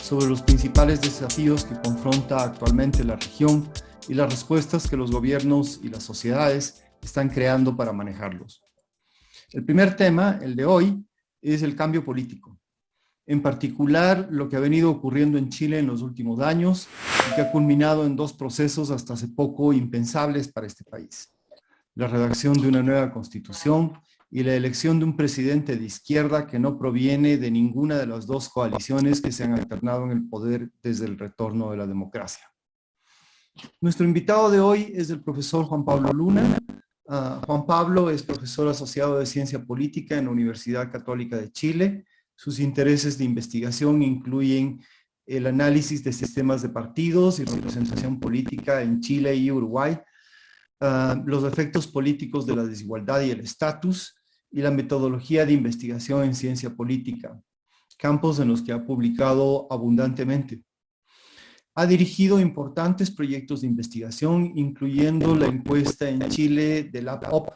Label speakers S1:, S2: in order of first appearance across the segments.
S1: sobre los principales desafíos que confronta actualmente la región y las respuestas que los gobiernos y las sociedades están creando para manejarlos. El primer tema, el de hoy, es el cambio político. En particular, lo que ha venido ocurriendo en Chile en los últimos años y que ha culminado en dos procesos hasta hace poco impensables para este país: la redacción de una nueva constitución y la elección de un presidente de izquierda que no proviene de ninguna de las dos coaliciones que se han alternado en el poder desde el retorno de la democracia. Nuestro invitado de hoy es el profesor Juan Pablo Luna. Juan Pablo es profesor asociado de Ciencia Política en la Universidad Católica de Chile. Sus intereses de investigación incluyen el análisis de sistemas de partidos y representación política en Chile y Uruguay, los efectos políticos de la desigualdad y el estatus, y la metodología de investigación en ciencia política, campos en los que ha publicado abundantemente. Ha dirigido importantes proyectos de investigación, incluyendo la encuesta en Chile de LabOp,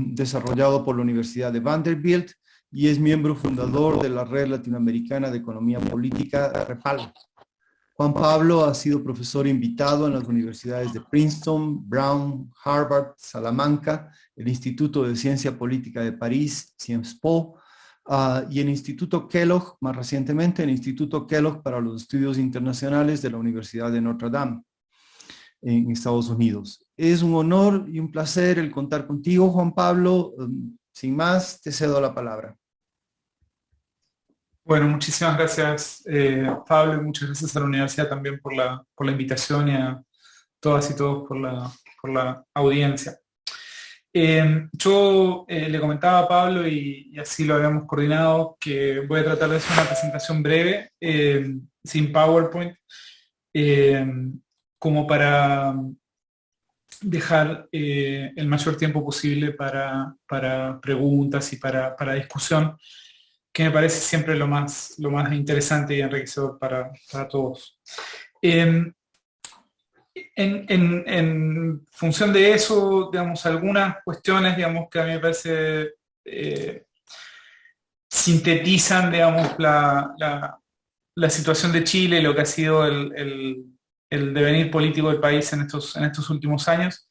S1: desarrollado por la Universidad de Vanderbilt, y es miembro fundador de la Red Latinoamericana de Economía Política, REPAL. Juan Pablo ha sido profesor invitado en las universidades de Princeton, Brown, Harvard, Salamanca, el Instituto de Ciencia Política de París, Sciences Po, y el Instituto Kellogg, más recientemente el Instituto Kellogg para los Estudios Internacionales de la Universidad de Notre Dame, en Estados Unidos. Es un honor y un placer el contar contigo, Juan Pablo. Sin más, te cedo la palabra.
S2: Bueno, muchísimas gracias, Pablo, y muchas gracias a la universidad también por la invitación, y a todas y todos por la audiencia. Yo le comentaba a Pablo, y así lo habíamos coordinado, que voy a tratar de hacer una presentación breve, sin PowerPoint, como para dejar el mayor tiempo posible para preguntas y para discusión, que me parece siempre lo más interesante y enriquecedor para todos. En función de eso, digamos, algunas cuestiones, digamos, que a mí me parece sintetizan, digamos, la situación de Chile y lo que ha sido el devenir político del país en estos últimos años,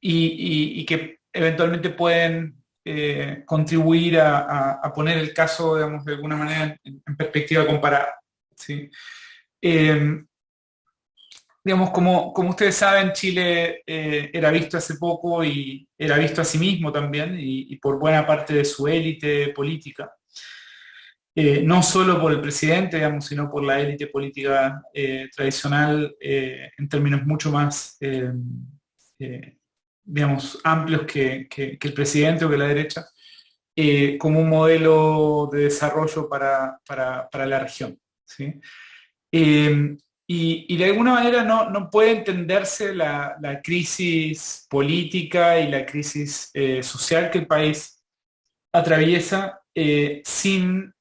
S2: y que eventualmente pueden contribuir a poner el caso, digamos, de alguna manera en perspectiva comparada, ¿sí? Digamos, como ustedes saben, Chile era visto hace poco, y era visto a sí mismo también, y por buena parte de su élite política, no solo por el presidente, digamos, sino por la élite política tradicional, en términos mucho más digamos, amplios que el presidente o que la derecha, como un modelo de desarrollo para la región, ¿sí? Y de alguna manera no puede entenderse la crisis política y la crisis social que el país atraviesa sin,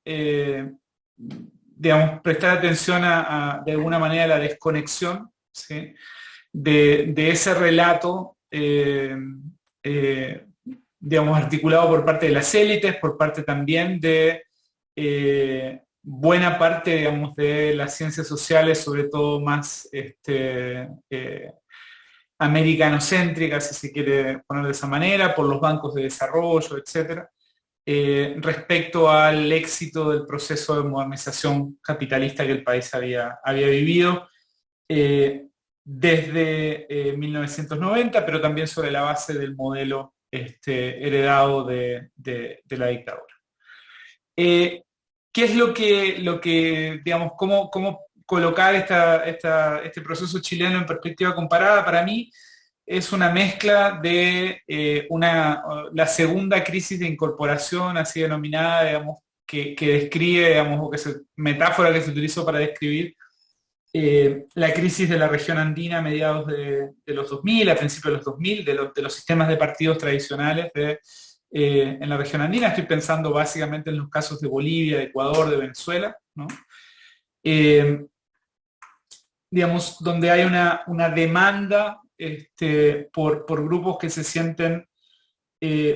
S2: digamos, prestar atención de alguna manera a la desconexión, ¿sí?, de ese relato, digamos, articulado por parte de las élites, por parte también de buena parte, digamos, de las ciencias sociales, sobre todo más americanocéntricas, si se quiere poner de esa manera, por los bancos de desarrollo, etc., respecto al éxito del proceso de modernización capitalista que el país había vivido desde 1990, pero también sobre la base del modelo heredado de la dictadura. ¿Qué es lo que digamos, cómo colocar este proceso chileno en perspectiva comparada? Para mí es una mezcla de la segunda crisis de incorporación, así denominada, digamos, que describe, digamos, o metáfora que se utilizó para describir la crisis de la región andina a mediados de los 2000, a principios de los 2000, de los sistemas de partidos tradicionales en la región andina. Estoy pensando básicamente en los casos de Bolivia, de Ecuador, de Venezuela, ¿no? Digamos, donde hay una demanda por grupos que se sienten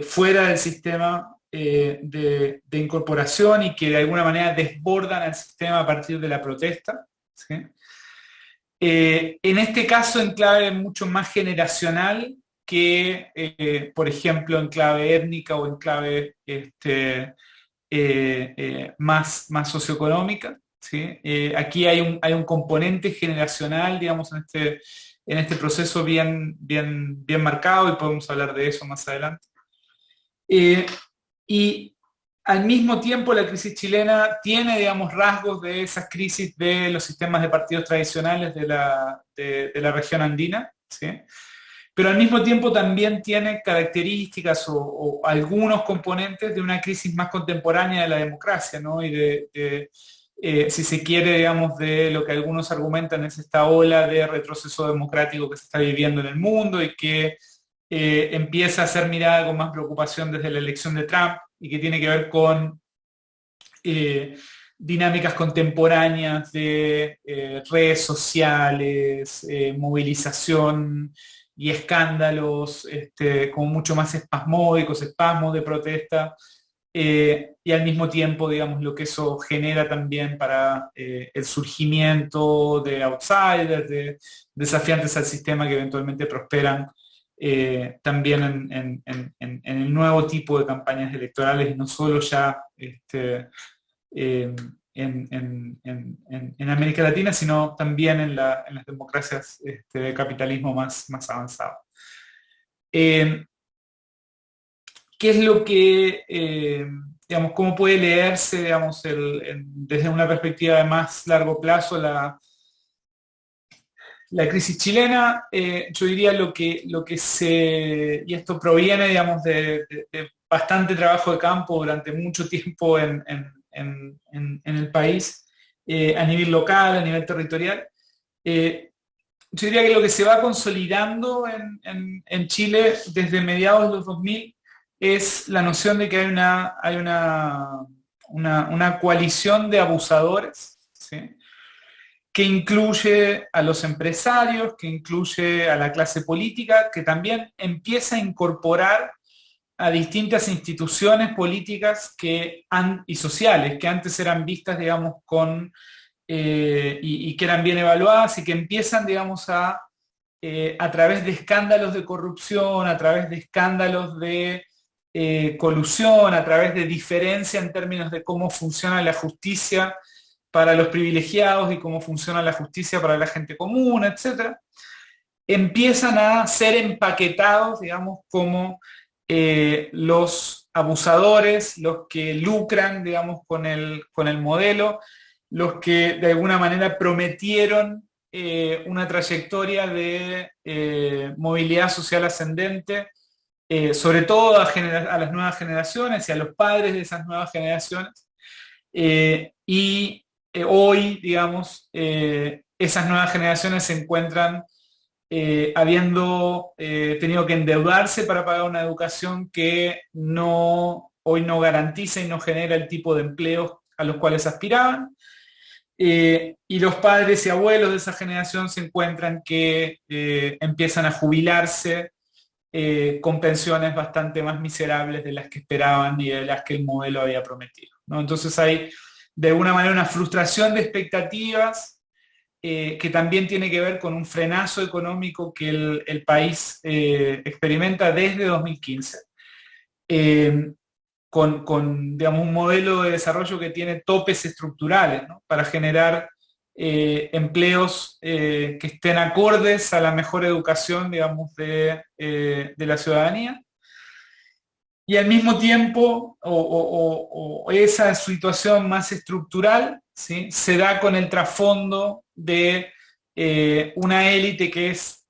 S2: fuera del sistema, de incorporación y que de alguna manera desbordan al sistema a partir de la protesta, ¿sí? En este caso en clave mucho más generacional que, por ejemplo, en clave étnica o en clave más socioeconómica, ¿sí? Aquí hay un componente generacional, digamos, en este proceso bien marcado, y podemos hablar de eso más adelante. Y al mismo tiempo la crisis chilena tiene, digamos, rasgos de esas crisis de los sistemas de partidos tradicionales de la región andina, ¿sí? Pero al mismo tiempo también tiene características o algunos componentes de una crisis más contemporánea de la democracia, ¿no? Y si se quiere, digamos, de lo que algunos argumentan es esta ola de retroceso democrático que se está viviendo en el mundo y que empieza a ser mirada con más preocupación desde la elección de Trump y que tiene que ver con dinámicas contemporáneas de redes sociales, movilización y escándalos como mucho más espasmódicos, espasmos de protesta, y al mismo tiempo, digamos, lo que eso genera también para el surgimiento de outsiders, de desafiantes al sistema que eventualmente prosperan también en el nuevo tipo de campañas electorales, y no solo ya en América Latina, sino también en las democracias de capitalismo más avanzado. ¿Qué es lo que, digamos, cómo puede leerse, digamos, desde una perspectiva de más largo plazo la crisis chilena? Yo diría y esto proviene, digamos, de bastante trabajo de campo durante mucho tiempo en el país, a nivel local, a nivel territorial. Yo diría que lo que se va consolidando en Chile desde mediados de los 2000 es la noción de que hay una coalición de abusadores, ¿sí? Que incluye a los empresarios, que incluye a la clase política, que también empieza a incorporar a distintas instituciones políticas y sociales que antes eran vistas, digamos, y que eran bien evaluadas, y que empiezan, digamos, a través de escándalos de corrupción, a través de escándalos de colusión, a través de diferencia en términos de cómo funciona la justicia para los privilegiados y cómo funciona la justicia para la gente común, etc., empiezan a ser empaquetados, digamos, como los abusadores, los que lucran, digamos, con el modelo, los que de alguna manera prometieron una trayectoria de movilidad social ascendente, sobre todo a las nuevas generaciones y a los padres de esas nuevas generaciones. Hoy, digamos, esas nuevas generaciones se encuentran habiendo tenido que endeudarse para pagar una educación que hoy no garantiza y no genera el tipo de empleos a los cuales aspiraban. Y los padres y abuelos de esa generación se encuentran que empiezan a jubilarse con pensiones bastante más miserables de las que esperaban y de las que el modelo había prometido, ¿no? Entonces hay de alguna manera una frustración de expectativas que también tiene que ver con un frenazo económico que el país experimenta desde 2015, con digamos, un modelo de desarrollo que tiene topes estructurales, ¿no? Para generar empleos que estén acordes a la mejor educación, digamos, de la ciudadanía. Y al mismo tiempo, o esa situación más estructural, ¿sí?, se da con el trasfondo de una élite que es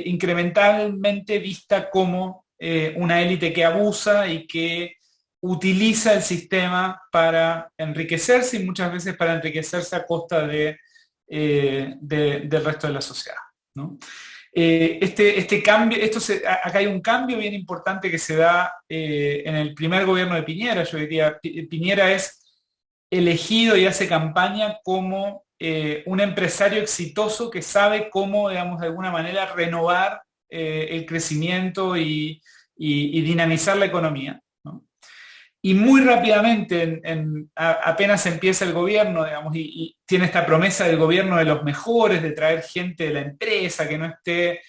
S2: incrementalmente vista como una élite que abusa y que utiliza el sistema para enriquecerse, y muchas veces para enriquecerse a costa del resto de la sociedad, ¿no? Este cambio, acá hay un cambio bien importante que se da en el primer gobierno de Piñera. Yo diría, Piñera es elegido y hace campaña como un empresario exitoso que sabe cómo, digamos, de alguna manera renovar el crecimiento y dinamizar la economía. y muy rápidamente, apenas empieza el gobierno, digamos, y tiene esta promesa del gobierno de los mejores, de traer gente de la empresa que no esté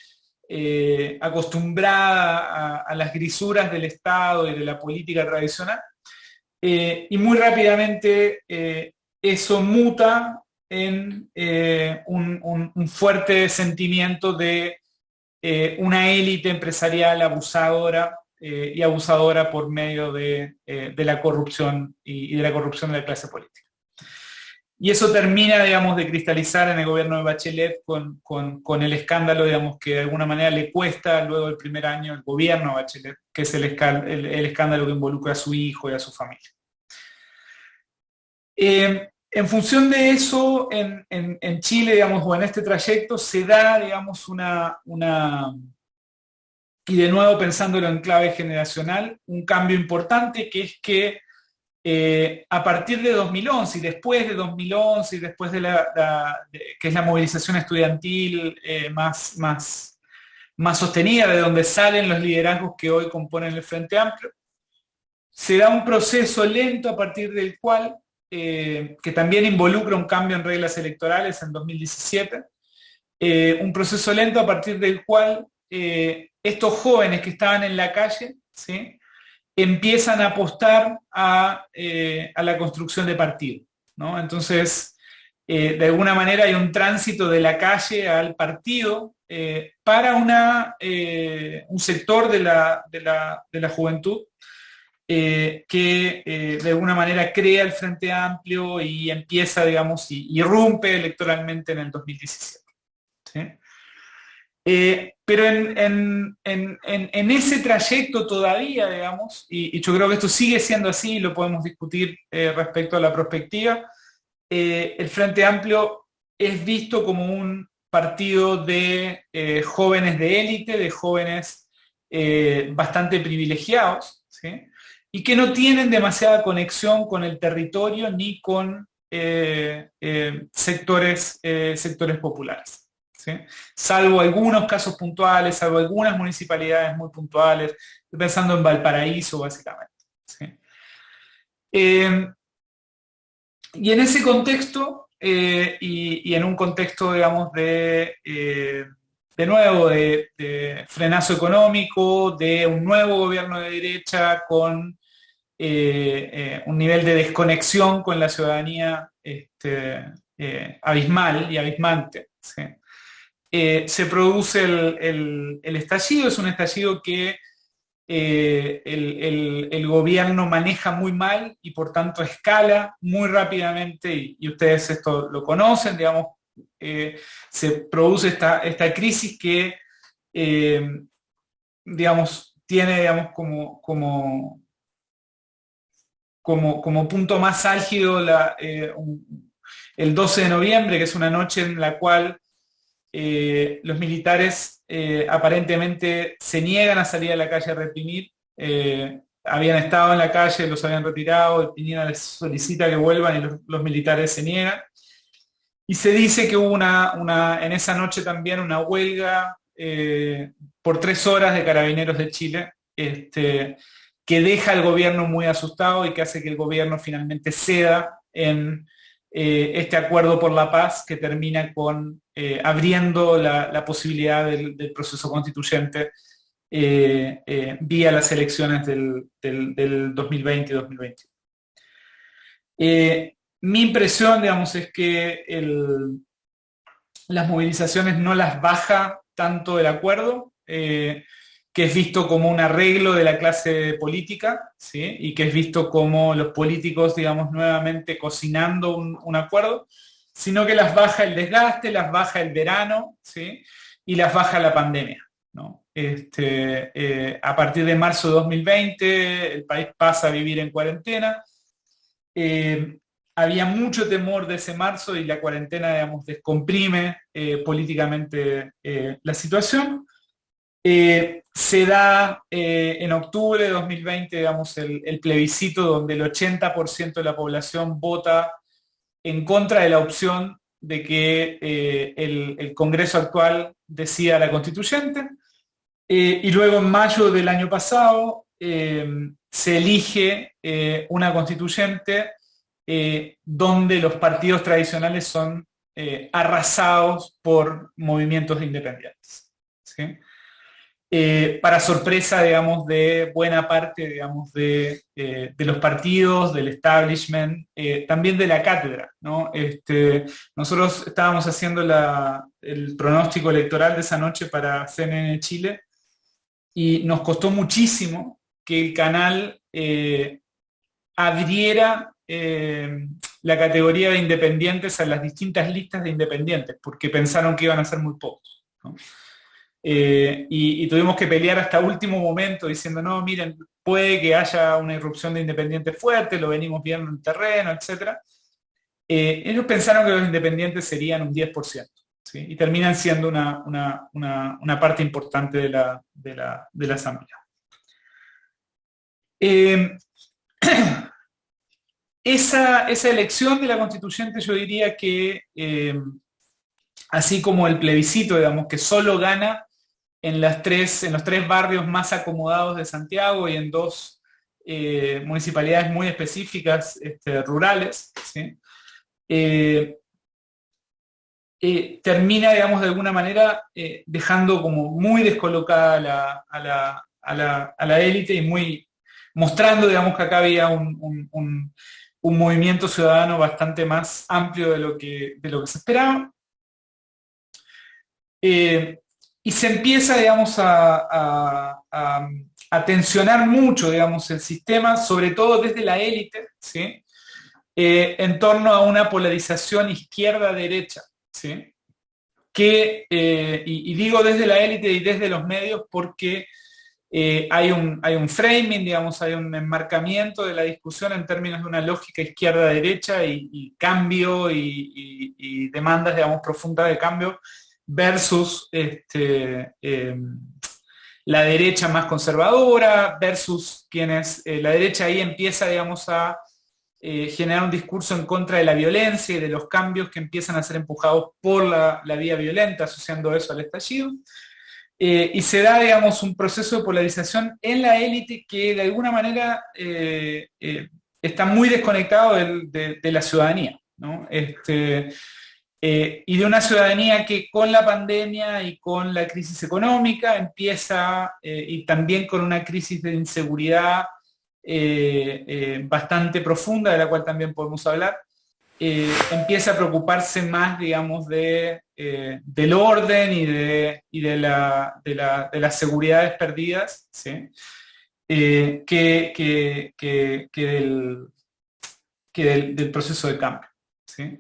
S2: acostumbrada a las grisuras del Estado y de la política tradicional. Y muy rápidamente eso muta en un fuerte sentimiento de una élite empresarial abusadora y abusadora por medio de la corrupción y de la corrupción de la clase política. Y eso termina, digamos, de cristalizar en el gobierno de Bachelet con el escándalo, digamos, que de alguna manera le cuesta luego del primer año el gobierno a Bachelet, que es el escándalo que involucra a su hijo y a su familia. En función de eso, en Chile, digamos, o en este trayecto, se da, digamos, y de nuevo pensándolo en clave generacional, un cambio importante, que es que a partir de 2011 y después de 2011 y después de que es la movilización estudiantil más sostenida, de donde salen los liderazgos que hoy componen el Frente Amplio, se da un proceso lento a partir del cual, que también involucra un cambio en reglas electorales en 2017, un proceso lento a partir del cual estos jóvenes que estaban en la calle, ¿sí?, empiezan a apostar a la construcción de partido, ¿no? Entonces, de alguna manera hay un tránsito de la calle al partido para un sector de la juventud que de alguna manera crea el Frente Amplio y empieza, digamos, y irrumpe electoralmente en el 2017. ¿Sí? Pero en ese trayecto todavía, digamos, y yo creo que esto sigue siendo así, lo podemos discutir respecto a la prospectiva, el Frente Amplio es visto como un partido de jóvenes de élite, de jóvenes bastante privilegiados, ¿sí?, y que no tienen demasiada conexión con el territorio ni con sectores populares, ¿sí?, salvo algunos casos puntuales, salvo algunas municipalidades muy puntuales, estoy pensando en Valparaíso básicamente, ¿sí? Y en ese contexto, y en un contexto, digamos, de nuevo, de frenazo económico, de un nuevo gobierno de derecha con un nivel de desconexión con la ciudadanía abismal y abismante, ¿sí?, se produce el estallido. Es un estallido que el gobierno maneja muy mal y por tanto escala muy rápidamente, y ustedes esto lo conocen, digamos, se produce esta crisis que, digamos, tiene, digamos, como punto más álgido el 12 de noviembre, que es una noche en la cual los militares aparentemente se niegan a salir a la calle a reprimir. Habían estado en la calle, los habían retirado, Piñera les solicita que vuelvan y los militares se niegan. Y se dice que hubo en esa noche también una huelga por 3 horas de Carabineros de Chile, que deja al gobierno muy asustado y que hace que el gobierno finalmente ceda en este acuerdo por la paz, que termina con abriendo la posibilidad del proceso constituyente vía las elecciones del 2020 y 2021. Mi impresión, digamos, es que las movilizaciones no las baja tanto el acuerdo, que es visto como un arreglo de la clase política, ¿sí?, y que es visto como los políticos, digamos, nuevamente cocinando un acuerdo, sino que las baja el desgaste, las baja el verano, ¿sí?, y las baja la pandemia, ¿no? A partir de marzo de 2020, el país pasa a vivir en cuarentena. Había mucho temor de ese marzo y la cuarentena, digamos, descomprime políticamente la situación. Se da en octubre de 2020, digamos, el plebiscito donde el 80% de la población vota en contra de la opción de que el Congreso actual decida la constituyente. Y luego en mayo del año pasado se elige una constituyente donde los partidos tradicionales son arrasados por movimientos independientes, ¿sí? Para sorpresa, digamos, de buena parte, digamos, de los partidos, del establishment, también de la cátedra, ¿no? Nosotros estábamos haciendo el pronóstico electoral de esa noche para CNN Chile y nos costó muchísimo que el canal abriera la categoría de independientes a las distintas listas de independientes, porque pensaron que iban a ser muy pocos, ¿no? Y tuvimos que pelear hasta último momento diciendo, no, miren, puede que haya una irrupción de independientes fuerte, lo venimos viendo en el terreno, etc. Ellos pensaron que los independientes serían un 10%, ¿sí? Y terminan siendo una parte importante de la asamblea. Esa elección de la constituyente, yo diría que, así como el plebiscito, digamos, que solo gana en los tres barrios más acomodados de Santiago y en dos municipalidades muy específicas, rurales, ¿sí? Termina, digamos, de alguna manera dejando como muy descolocada a la élite y mostrando, digamos, que acá había un movimiento ciudadano bastante más amplio de lo que se esperaba. Y se empieza, digamos, a tensionar mucho, digamos, el sistema, sobre todo desde la élite, ¿sí? En torno a una polarización izquierda-derecha, ¿sí? Y digo desde la élite y desde los medios porque hay un framing, digamos, hay un enmarcamiento de la discusión en términos de una lógica izquierda-derecha y cambio y demandas, digamos, profundas de cambio versus la derecha más conservadora, versus quienes, la derecha ahí empieza, digamos, a generar un discurso en contra de la violencia y de los cambios que empiezan a ser empujados por la vía violenta, asociando eso al estallido. Y se da, digamos, un proceso de polarización en la élite que de alguna manera está muy desconectado de la ciudadanía, ¿no? Y de una ciudadanía que con la pandemia y con la crisis económica empieza, y también con una crisis de inseguridad bastante profunda, de la cual también podemos hablar, empieza a preocuparse más, digamos, del orden y de las seguridades perdidas, ¿sí? que del proceso de cambio, ¿sí?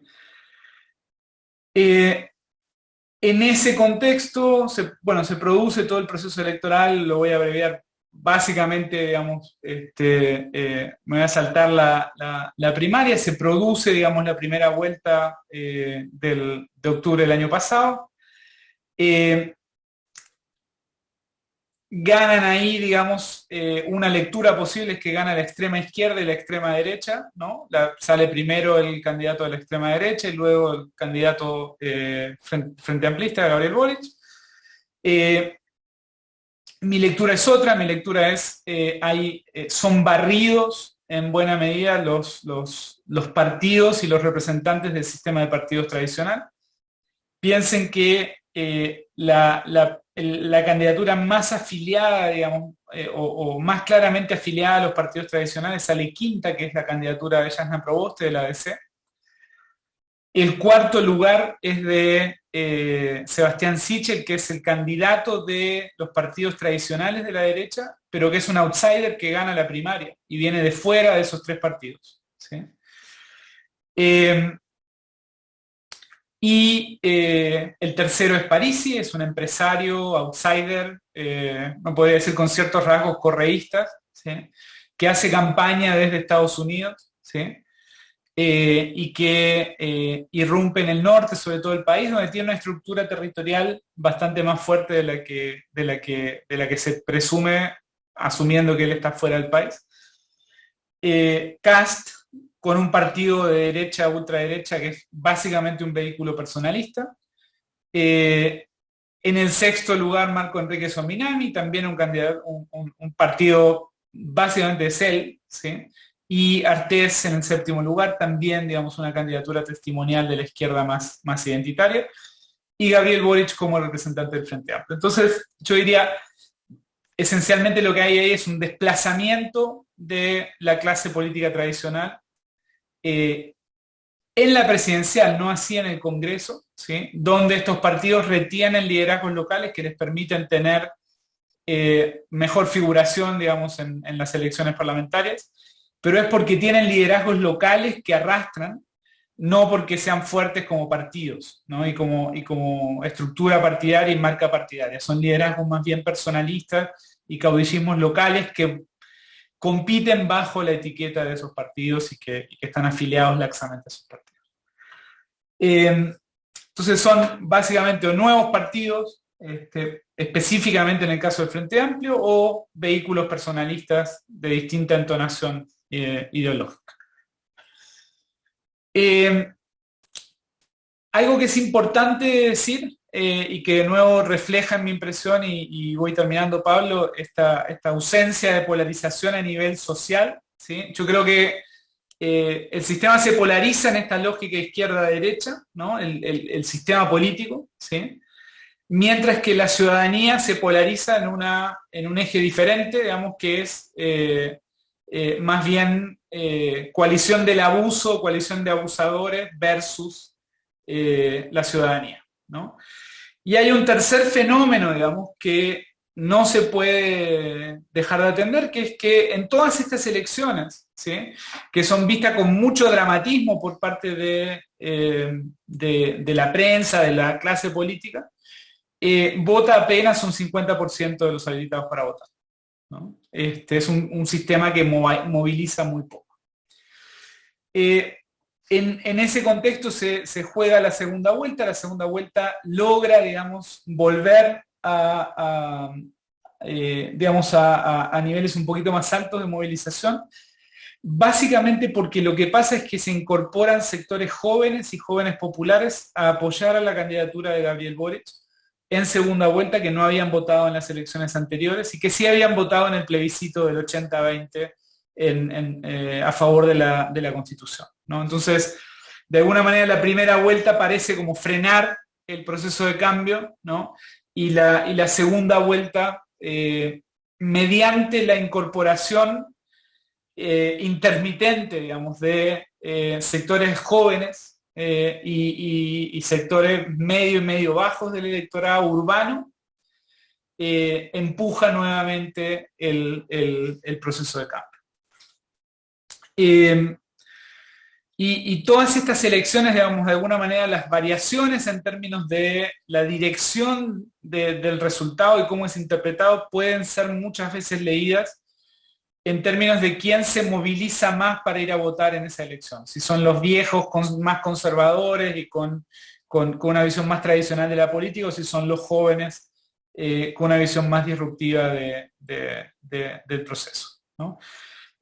S2: En ese contexto, se produce todo el proceso electoral, lo voy a abreviar básicamente, digamos, me voy a saltar la primaria, se produce, digamos, la primera vuelta de octubre del año pasado. Ganan ahí, digamos, una lectura posible es que gana la extrema izquierda y la extrema derecha, ¿no? Sale primero el candidato de la extrema derecha y luego el candidato frente amplista, Gabriel Boric. Mi lectura es otra, mi lectura es, son barridos en buena medida los partidos y los representantes del sistema de partidos tradicional. Piensen que la candidatura más afiliada, digamos, o más claramente afiliada a los partidos tradicionales sale quinta, que es la candidatura de Jasna Proboste de la ADC. El cuarto lugar es de Sebastián Sichel, que es el candidato de los partidos tradicionales de la derecha, pero que es un outsider que gana la primaria y viene de fuera de esos tres partidos, ¿sí? El tercero es Parisi, es un empresario, outsider, no podría decir con ciertos rasgos correístas, ¿sí? Que hace campaña desde Estados Unidos, ¿sí? Y que irrumpe en el norte, sobre todo el país, donde tiene una estructura territorial bastante más fuerte de la que se presume, asumiendo que él está fuera del país. Kast, con un partido de derecha, ultraderecha, que es básicamente un vehículo personalista. En el sexto lugar, Marco Enrique Sominami, también un candidato, un partido básicamente es él, ¿sí? Y Artés en el séptimo lugar, también, digamos, una candidatura testimonial de la izquierda más identitaria, y Gabriel Boric como representante del Frente Amplio. Entonces, yo diría, esencialmente lo que hay ahí es un desplazamiento de la clase política tradicional en la presidencial, no así en el Congreso, ¿sí? Donde estos partidos retienen liderazgos locales que les permiten tener mejor figuración, digamos, en las elecciones parlamentarias, pero es porque tienen liderazgos locales que arrastran, no porque sean fuertes como partidos, ¿no? y como estructura partidaria y marca partidaria. Son liderazgos más bien personalistas y caudillismos locales que compiten bajo la etiqueta de esos partidos y que están afiliados laxamente a esos partidos. Entonces son básicamente o nuevos partidos, específicamente en el caso del Frente Amplio, o vehículos personalistas de distinta entonación ideológica. Algo que es importante decir, y que de nuevo refleja en mi impresión, y voy terminando, Pablo, esta ausencia de polarización a nivel social, ¿sí? Yo creo que el sistema se polariza en esta lógica izquierda-derecha, ¿no? El sistema político, ¿sí? Mientras que la ciudadanía se polariza en un eje diferente, digamos, que es más bien coalición del abuso, coalición de abusadores versus la ciudadanía, ¿no? Y hay un tercer fenómeno, digamos, que no se puede dejar de atender, que es que en todas estas elecciones, ¿sí? Que son vistas con mucho dramatismo por parte de la prensa, de la clase política, vota apenas un 50% de los habilitados para votar, ¿no? Es un sistema que moviliza muy poco. En ese contexto se juega la segunda vuelta logra, digamos, volver a niveles un poquito más altos de movilización, básicamente porque lo que pasa es que se incorporan sectores jóvenes y jóvenes populares a apoyar a la candidatura de Gabriel Boric en segunda vuelta, que no habían votado en las elecciones anteriores y que sí habían votado en el plebiscito del 80-20 a favor de la Constitución, ¿no? Entonces, de alguna manera la primera vuelta parece como frenar el proceso de cambio, ¿no? Y la segunda vuelta, mediante la incorporación intermitente, digamos, de sectores jóvenes y sectores medio y medio bajos del electorado urbano, empuja nuevamente el proceso de cambio. Y todas estas elecciones, digamos, de alguna manera las variaciones en términos de la dirección del resultado y cómo es interpretado pueden ser muchas veces leídas en términos de quién se moviliza más para ir a votar en esa elección. Si son los viejos más conservadores y con una visión más tradicional de la política, o si son los jóvenes con una visión más disruptiva del proceso, ¿no?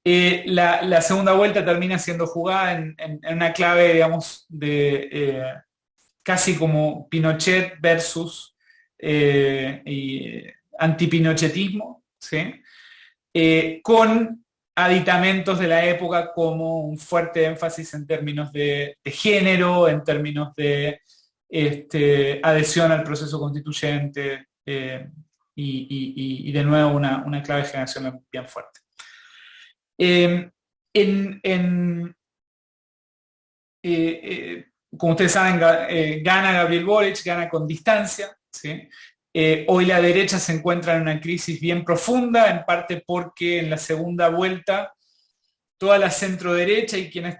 S2: La segunda vuelta termina siendo jugada en una clave, digamos, de casi como Pinochet versus antipinochetismo, ¿sí? Con aditamentos de la época como un fuerte énfasis en términos de género, en términos de adhesión al proceso constituyente, y de nuevo una clave generacional bien fuerte. Como ustedes saben, gana Gabriel Boric, gana con distancia, ¿sí? Hoy la derecha se encuentra en una crisis bien profunda, en parte porque en la segunda vuelta toda la centro-derecha y quienes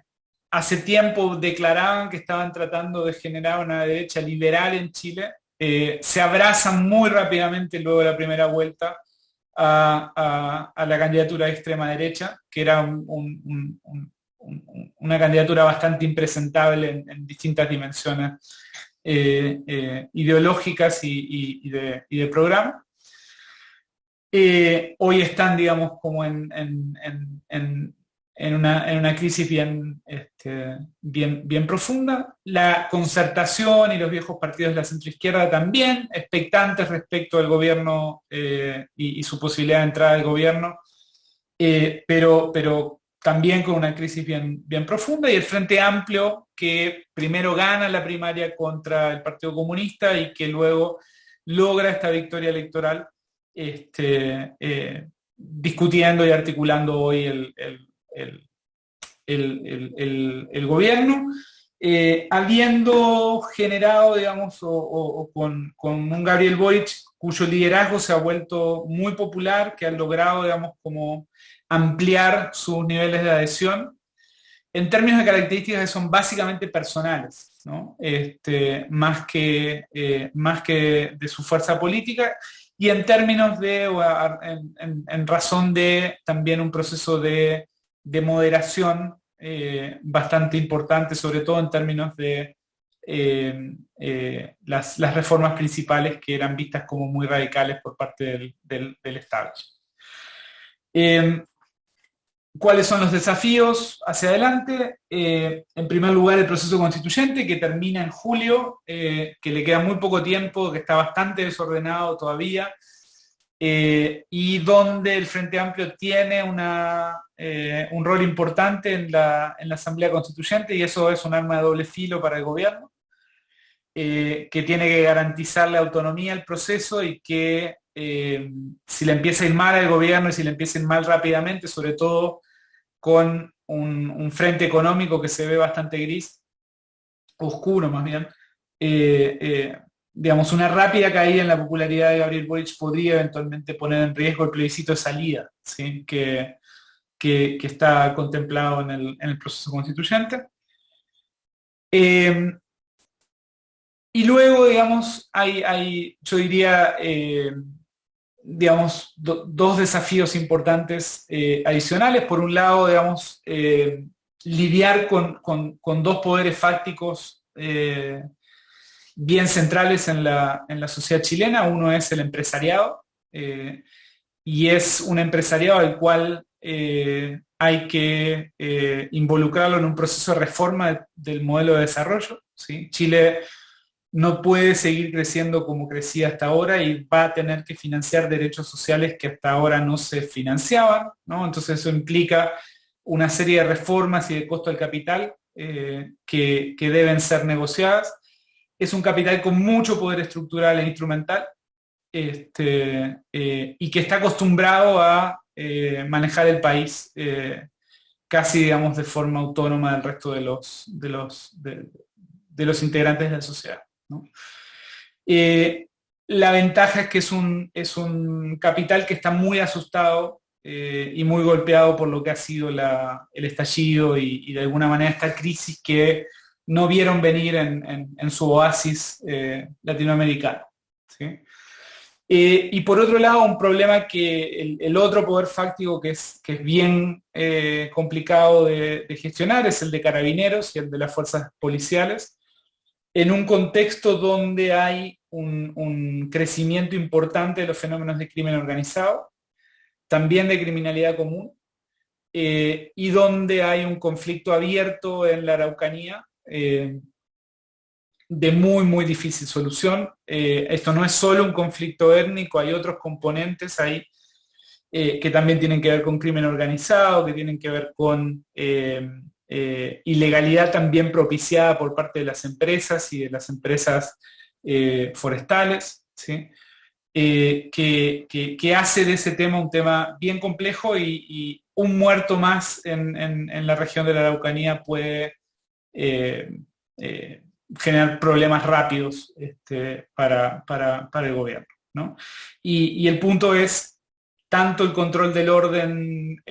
S2: hace tiempo declaraban que estaban tratando de generar una derecha liberal en Chile, se abrazan muy rápidamente luego de la primera vuelta a la candidatura de extrema derecha, que era una candidatura bastante impresentable en distintas dimensiones ideológicas y de programa. Hoy están, digamos, como en una crisis bien profunda. La Concertación y los viejos partidos de la centroizquierda también, expectantes respecto al gobierno y su posibilidad de entrada al gobierno, pero también con una crisis bien profunda, y el Frente Amplio, que primero gana la primaria contra el Partido Comunista y que luego logra esta victoria electoral, discutiendo y articulando hoy el gobierno, habiendo generado, digamos, o con un Gabriel Boric cuyo liderazgo se ha vuelto muy popular, que ha logrado, digamos, como ampliar sus niveles de adhesión, en términos de características que son básicamente personales, ¿no? Más que de su fuerza política, y en términos de, en razón de también un proceso de moderación bastante importante, sobre todo en términos de las reformas principales que eran vistas como muy radicales por parte del Estado. ¿Cuáles son los desafíos hacia adelante? En primer lugar, el proceso constituyente, que termina en julio, que le queda muy poco tiempo, que está bastante desordenado todavía, y donde el Frente Amplio tiene un rol importante en la Asamblea Constituyente, y eso es un arma de doble filo para el gobierno, que tiene que garantizar la autonomía al proceso, y que si le empieza a ir mal al gobierno y si le empieza a ir mal rápidamente, sobre todo con un frente económico que se ve bastante gris, oscuro más bien, digamos, una rápida caída en la popularidad de Gabriel Boric podría eventualmente poner en riesgo el plebiscito de salida, ¿sí? que está contemplado en el proceso constituyente. Y luego, digamos, yo diría, digamos, dos desafíos importantes adicionales. Por un lado, digamos, lidiar con dos poderes fácticos bien centrales en la sociedad chilena. Uno es el empresariado, y es un empresariado al cual hay que involucrarlo en un proceso de reforma del modelo de desarrollo, ¿sí? Chile no puede seguir creciendo como crecía hasta ahora, y va a tener que financiar derechos sociales que hasta ahora no se financiaban, ¿no? Entonces eso implica una serie de reformas y de costo del capital que deben ser negociadas. Es un capital con mucho poder estructural e instrumental, y que está acostumbrado a manejar el país casi, digamos, de forma autónoma del resto de los integrantes de la sociedad, ¿no? La ventaja es que es un capital que está muy asustado y muy golpeado por lo que ha sido el estallido y de alguna manera esta crisis que no vieron venir en su oasis latinoamericano, ¿sí? Y por otro lado, un problema que el otro poder fáctico que es bien complicado de gestionar es el de carabineros y el de las fuerzas policiales, en un contexto donde hay un crecimiento importante de los fenómenos de crimen organizado, también de criminalidad común, y donde hay un conflicto abierto en la Araucanía de muy difícil solución. Esto no es solo un conflicto étnico, hay otros componentes ahí que también tienen que ver con crimen organizado, que tienen que ver con ilegalidad también propiciada por parte de las empresas y de las empresas forestales, ¿sí? Que hace de ese tema un tema bien complejo, y un muerto más en la región de la Araucanía puede generar problemas rápidos para el gobierno, ¿no? Y el punto es tanto el control del orden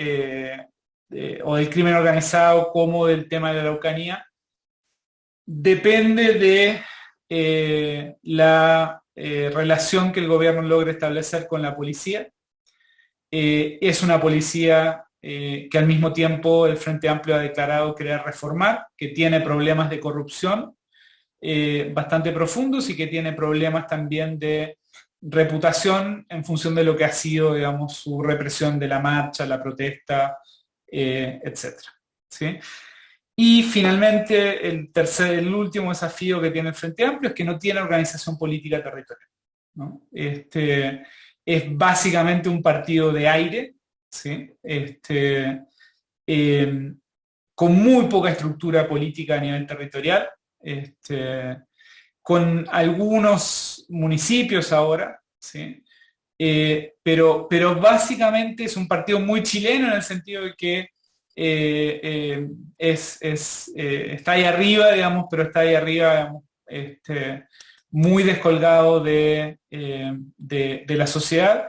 S2: o del crimen organizado como del tema de la Araucanía depende de la relación que el gobierno logre establecer con la policía. Es una policía que al mismo tiempo el Frente Amplio ha declarado querer reformar, que tiene problemas de corrupción bastante profundos y que tiene problemas también de reputación en función de lo que ha sido, digamos, su represión de la marcha, la protesta, etc. ¿Sí? Y finalmente, el último desafío que tiene el Frente Amplio es que no tiene organización política territorial, ¿no? Es básicamente un partido de aire, ¿sí? Con muy poca estructura política a nivel territorial, con algunos municipios ahora, ¿sí? Pero básicamente es un partido muy chileno en el sentido de que está ahí arriba, digamos, pero está ahí arriba, digamos, muy descolgado de la sociedad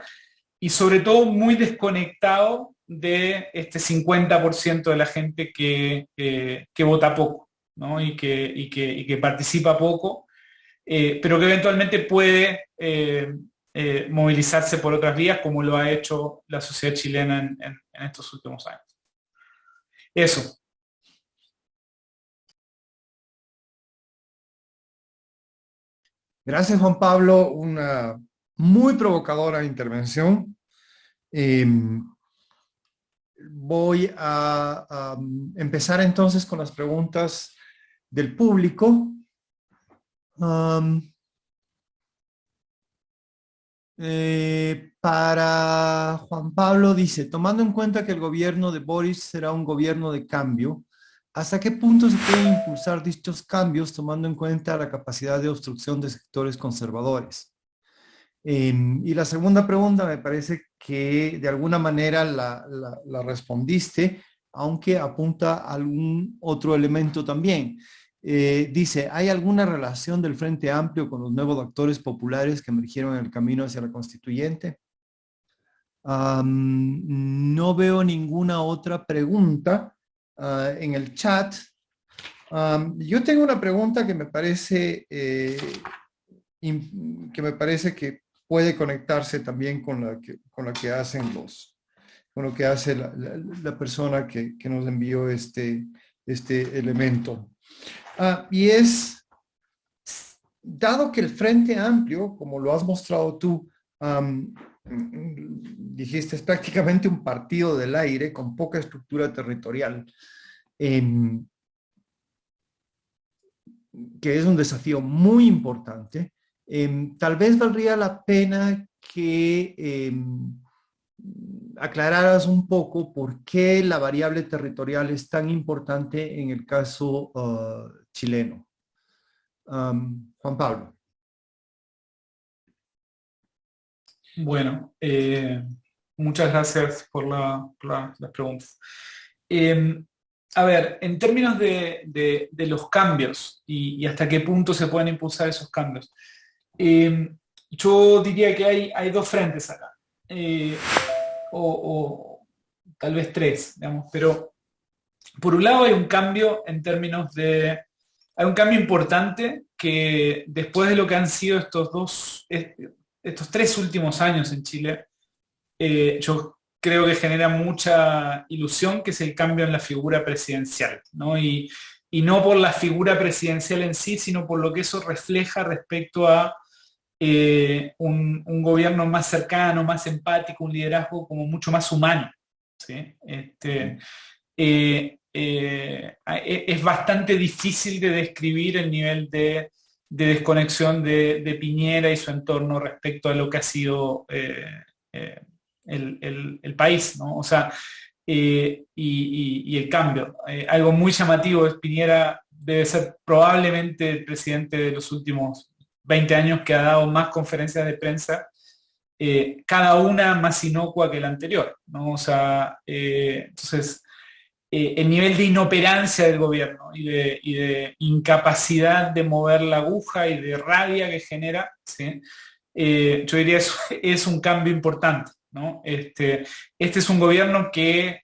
S2: y sobre todo muy desconectado de este 50% de la gente que vota poco, ¿no? y que participa poco, pero que eventualmente puede movilizarse por otras vías, como lo ha hecho la sociedad chilena en estos últimos años. Eso.
S1: Gracias, Juan Pablo. Una muy provocadora intervención. Voy a empezar entonces con las preguntas del público. Para Juan Pablo dice, tomando en cuenta que el gobierno de Boris será un gobierno de cambio, ¿hasta qué punto se pueden impulsar dichos cambios tomando en cuenta la capacidad de obstrucción de sectores conservadores? Y la segunda pregunta me parece que de alguna manera la respondiste, aunque apunta a algún otro elemento también. Dice, ¿hay alguna relación del Frente Amplio con los nuevos actores populares que emergieron en el camino hacia la constituyente? No veo ninguna otra pregunta en el chat. Yo tengo una pregunta que me parece que puede conectarse también con la que hacen con lo que hace la persona que nos envió este elemento. Y es, dado que el Frente Amplio, como lo has mostrado tú, dijiste, es prácticamente un partido del aire con poca estructura territorial, que es un desafío muy importante. Tal vez valdría la pena que aclararas un poco por qué la variable territorial es tan importante en el caso chileno. Juan Pablo.
S2: Bueno, muchas gracias por las preguntas. A ver, en términos de los cambios y hasta qué punto se pueden impulsar esos cambios, yo diría que hay dos frentes acá, o tal vez tres, digamos, pero por un lado hay un cambio en términos hay un cambio importante que después de lo que han sido estos tres últimos años en Chile, yo creo que genera mucha ilusión, que es el cambio en la figura presidencial, ¿no? Y no por la figura presidencial en sí, sino por lo que eso refleja respecto a un gobierno más cercano, más empático, un liderazgo como mucho más humano, ¿sí? Es bastante difícil de describir el nivel de desconexión de Piñera y su entorno respecto a lo que ha sido el país, ¿no? O sea, y el cambio. Algo muy llamativo es Piñera debe ser probablemente el presidente de los últimos 20 años que ha dado más conferencias de prensa, cada una más inocua que la anterior, ¿no? O sea, entonces, el nivel de inoperancia del gobierno y de incapacidad de mover la aguja y de rabia que genera, ¿sí? Yo diría es un cambio importante, ¿no? Este es un gobierno que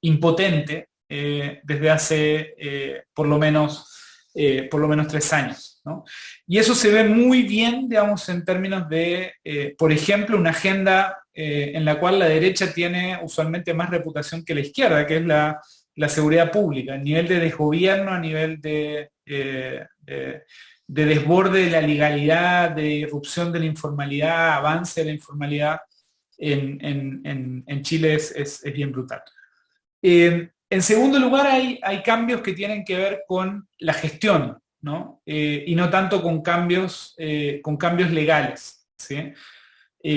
S2: impotente desde hace por lo menos 3 años, ¿no? Y eso se ve muy bien, digamos, en términos de, por ejemplo, una agenda en la cual la derecha tiene usualmente más reputación que la izquierda, que es la seguridad pública, a nivel de desgobierno, a nivel de desborde de la legalidad, de irrupción de la informalidad, avance de la informalidad en Chile es bien brutal. En segundo lugar, hay cambios que tienen que ver con la gestión, ¿no? Y no tanto con cambios legales, ¿sí?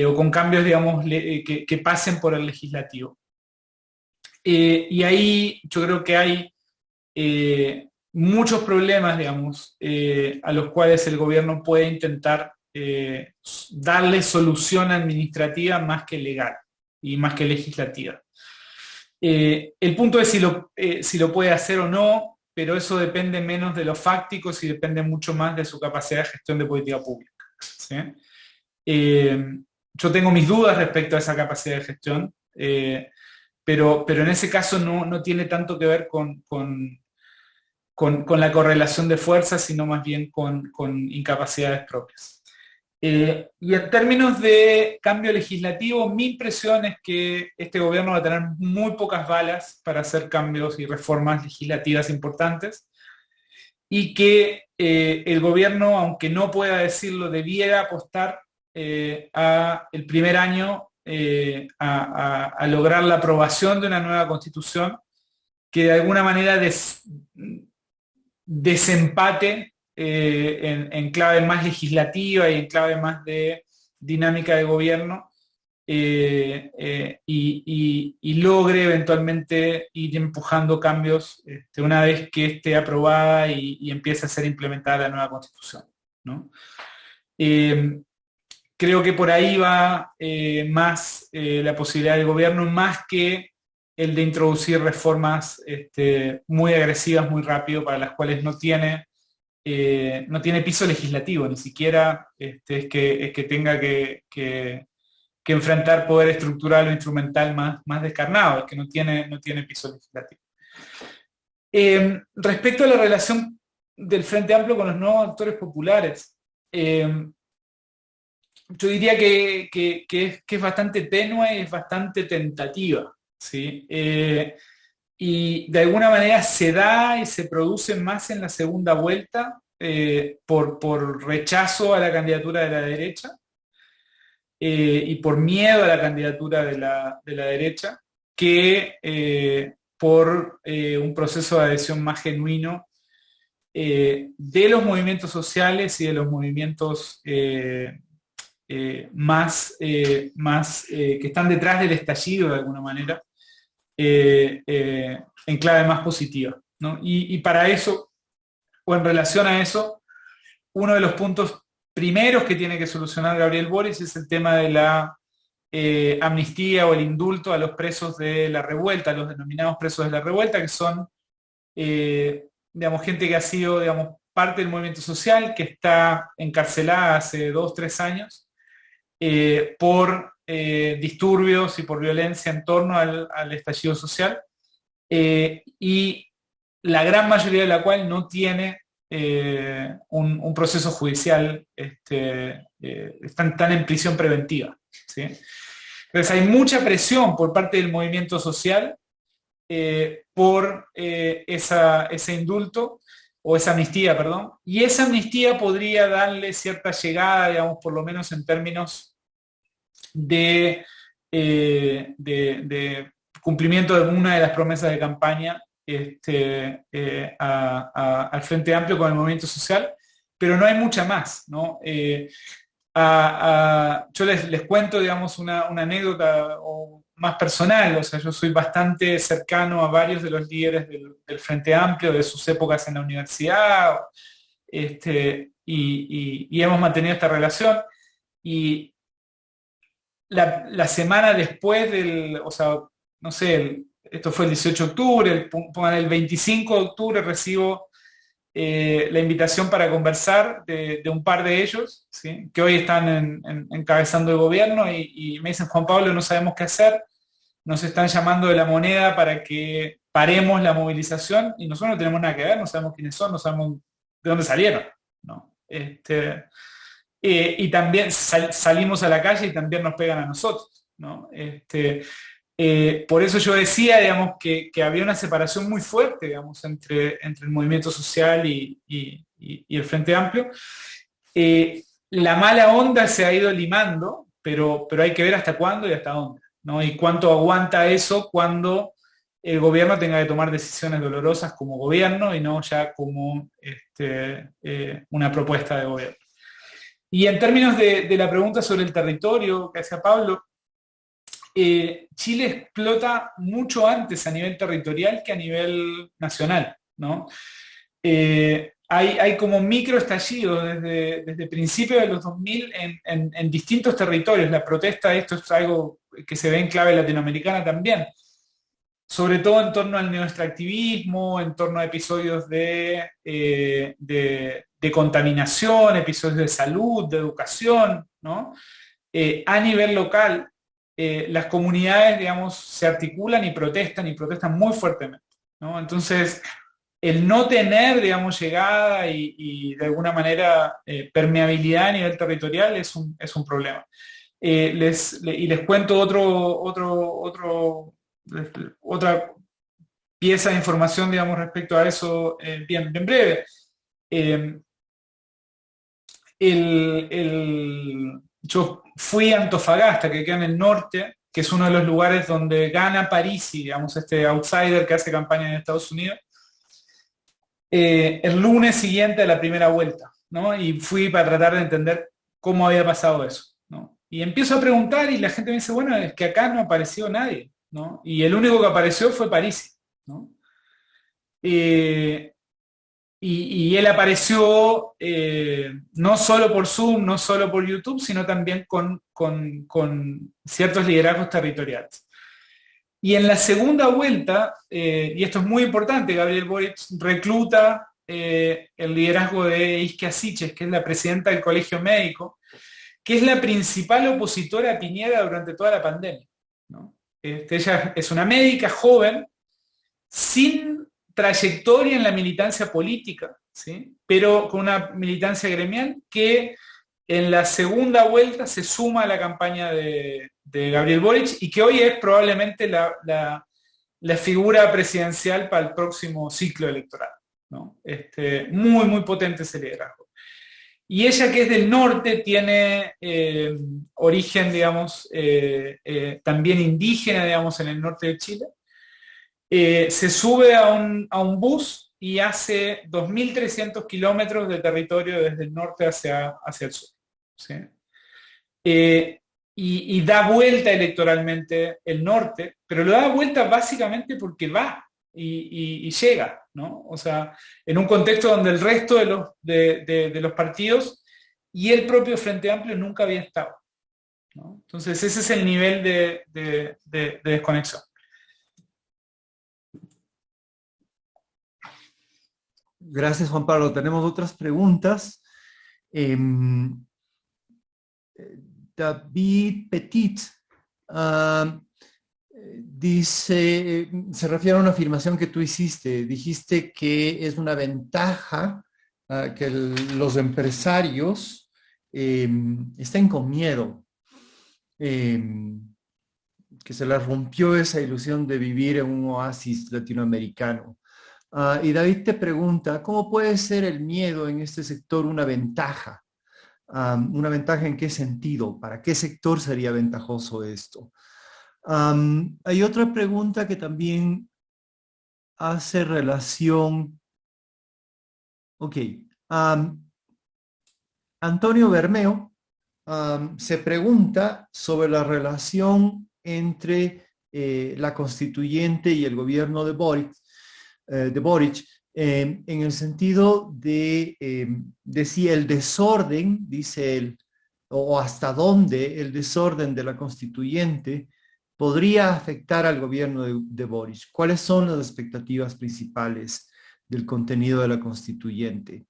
S2: o con cambios, digamos, que pasen por el legislativo. Y ahí yo creo que hay muchos problemas, digamos, a los cuales el gobierno puede intentar darle solución administrativa más que legal y más que legislativa. El punto es si lo puede hacer o no, pero eso depende menos de los fácticos y depende mucho más de su capacidad de gestión de política pública, ¿sí? Yo tengo mis dudas respecto a esa capacidad de gestión, pero en ese caso no tiene tanto que ver con la correlación de fuerzas, sino más bien con incapacidades propias. Y en términos de cambio legislativo, mi impresión es que este gobierno va a tener muy pocas balas para hacer cambios y reformas legislativas importantes, y que el gobierno, aunque no pueda decirlo, debiera apostar a el primer año a lograr la aprobación de una nueva constitución que de alguna manera desempate en clave más legislativa y en clave más de dinámica de gobierno, y logre eventualmente ir empujando cambios una vez que esté aprobada y empiece a ser implementada la nueva constitución, ¿no? Creo que por ahí va más la posibilidad del gobierno, más que el de introducir reformas muy agresivas, muy rápido, para las cuales no tiene piso legislativo, ni siquiera es que tenga que enfrentar poder estructural o instrumental más descarnado, es que no tiene piso legislativo. Respecto a la relación del Frente Amplio con los nuevos actores populares, yo diría que es bastante tenue y es bastante tentativa, ¿sí? Y de alguna manera se da y se produce más en la segunda vuelta por rechazo a la candidatura de la derecha y por miedo a la candidatura de la derecha, que por un proceso de adhesión más genuino de los movimientos sociales y de los movimientos que están detrás del estallido de alguna manera, en clave más positiva, ¿no? Y para eso, o en relación a eso, uno de los puntos primeros que tiene que solucionar Gabriel Boric es el tema de la amnistía o el indulto a los presos de la revuelta, los denominados presos de la revuelta, que son digamos, gente que ha sido, digamos, parte del movimiento social, que está encarcelada hace 2 o 3 años por disturbios y por violencia en torno al estallido social, y la gran mayoría de la cual no tiene un proceso judicial, están en prisión preventiva, ¿sí? Entonces hay mucha presión por parte del movimiento social por ese indulto, o esa amnistía, perdón, y esa amnistía podría darle cierta llegada, digamos, por lo menos en términos de cumplimiento de una de las promesas de campaña al Frente Amplio con el movimiento social, pero no hay mucha más, ¿no? Yo les cuento, digamos, una anécdota más personal. O sea, yo soy bastante cercano a varios de los líderes del Frente Amplio, de sus épocas en la universidad, y hemos mantenido esta relación. Y la semana después o sea, no sé, esto fue el 18 de octubre, pongan el 25 de octubre recibo la invitación para conversar de un par de ellos, ¿sí? Que hoy están encabezando el gobierno, y me dicen: Juan Pablo, no sabemos qué hacer, nos están llamando de la moneda para que paremos la movilización, y nosotros no tenemos nada que ver, no sabemos quiénes son, no sabemos de dónde salieron, ¿no? Y también salimos a la calle y también nos pegan a nosotros, ¿no? Por eso yo decía, digamos, que había una separación muy fuerte, digamos, entre el movimiento social y el Frente Amplio. La mala onda se ha ido limando, pero hay que ver hasta cuándo y hasta dónde, ¿no? Y cuánto aguanta eso cuando el gobierno tenga que tomar decisiones dolorosas como gobierno y no ya como una propuesta de gobierno. Y en términos de la pregunta sobre el territorio que hacía Pablo, Chile explota mucho antes a nivel territorial que a nivel nacional, ¿no? Hay como microestallidos desde principios de los 2000 en distintos territorios. La protesta, esto es algo que se ve en clave latinoamericana también, sobre todo en torno al neoextractivismo, en torno a episodios de contaminación, episodios de salud, de educación, ¿no? A nivel local, las comunidades, digamos, se articulan y protestan muy fuertemente, ¿no? Entonces, el no tener, digamos, llegada y de alguna manera permeabilidad a nivel territorial es un problema. Les cuento otra pieza de información, digamos, respecto a eso, bien breve. Eh, yo fui a Antofagasta, que queda en el norte, que es uno de los lugares donde gana Parisi, digamos, este outsider que hace campaña en Estados Unidos, el lunes siguiente de la primera vuelta, ¿no? Y fui para tratar de entender cómo había pasado eso, ¿no? Y empiezo a preguntar y la gente me dice, bueno, es que acá no apareció nadie, ¿no? Y el único que apareció fue Parisi, ¿no? Y él apareció no solo por Zoom, no solo por YouTube, sino también con ciertos liderazgos territoriales. Y en la segunda vuelta, y esto es muy importante, Gabriel Boric recluta el liderazgo de Isquia Siches, que es la presidenta del Colegio Médico, que es la principal opositora a Piñera durante toda la pandemia, ¿no? Ella es una médica joven, sin trayectoria en la militancia política, ¿sí? Pero con una militancia gremial que en la segunda vuelta se suma a la campaña de Gabriel Boric y que hoy es probablemente la figura presidencial para el próximo ciclo electoral, ¿no? Muy potente ese liderazgo. Y ella, que es del norte, tiene origen, digamos, también indígena, digamos, en el norte de Chile. Se sube a un bus y hace 2.300 kilómetros de territorio desde el norte hacia el sur, ¿sí? Y da vuelta electoralmente el norte, pero lo da vuelta básicamente porque va y llega, ¿no? O sea, en un contexto donde el resto de los partidos y el propio Frente Amplio nunca había estado, ¿no? Entonces ese es el nivel de desconexión.
S1: Gracias, Juan Pablo. Tenemos otras preguntas. David Petit dice, se refiere a una afirmación que tú hiciste. Dijiste que es una ventaja que los empresarios estén con miedo, que se les rompió esa ilusión de vivir en un oasis latinoamericano. Y David te pregunta, ¿cómo puede ser el miedo en este sector una ventaja? ¿Una ventaja en qué sentido? ¿Para qué sector sería ventajoso esto? Hay otra pregunta que también hace relación. Ok. Antonio Bermeo se pregunta sobre la relación entre la constituyente y el gobierno de Boric, en el sentido de si el desorden, dice él, o hasta dónde el desorden de la constituyente podría afectar al gobierno de Boric. ¿Cuáles son las expectativas principales del contenido de la constituyente?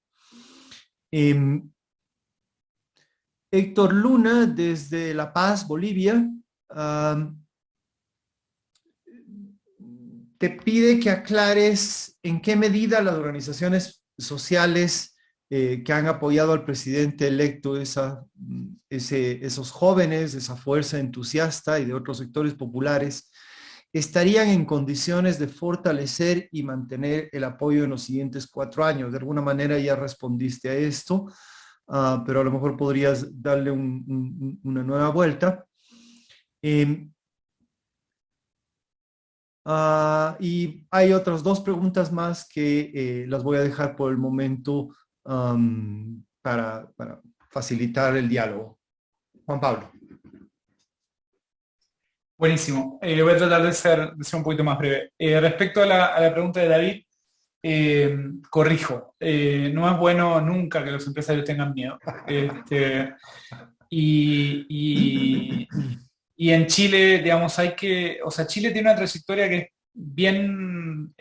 S1: Héctor Luna, desde La Paz, Bolivia, te pide que aclares en qué medida las organizaciones sociales que han apoyado al presidente electo, esos jóvenes, esa fuerza entusiasta y de otros sectores populares, estarían en condiciones de fortalecer y mantener el apoyo en los siguientes 4 años. De alguna manera ya respondiste a esto, pero a lo mejor podrías darle una nueva vuelta. Y hay otras 2 preguntas más que las voy a dejar por el momento para facilitar el diálogo. Juan Pablo.
S2: Buenísimo. Voy a tratar de ser un poquito más breve. Respecto a la pregunta de David, corrijo. No es bueno nunca que los empresarios tengan miedo. Y en Chile, digamos, Chile tiene una trayectoria que es bien,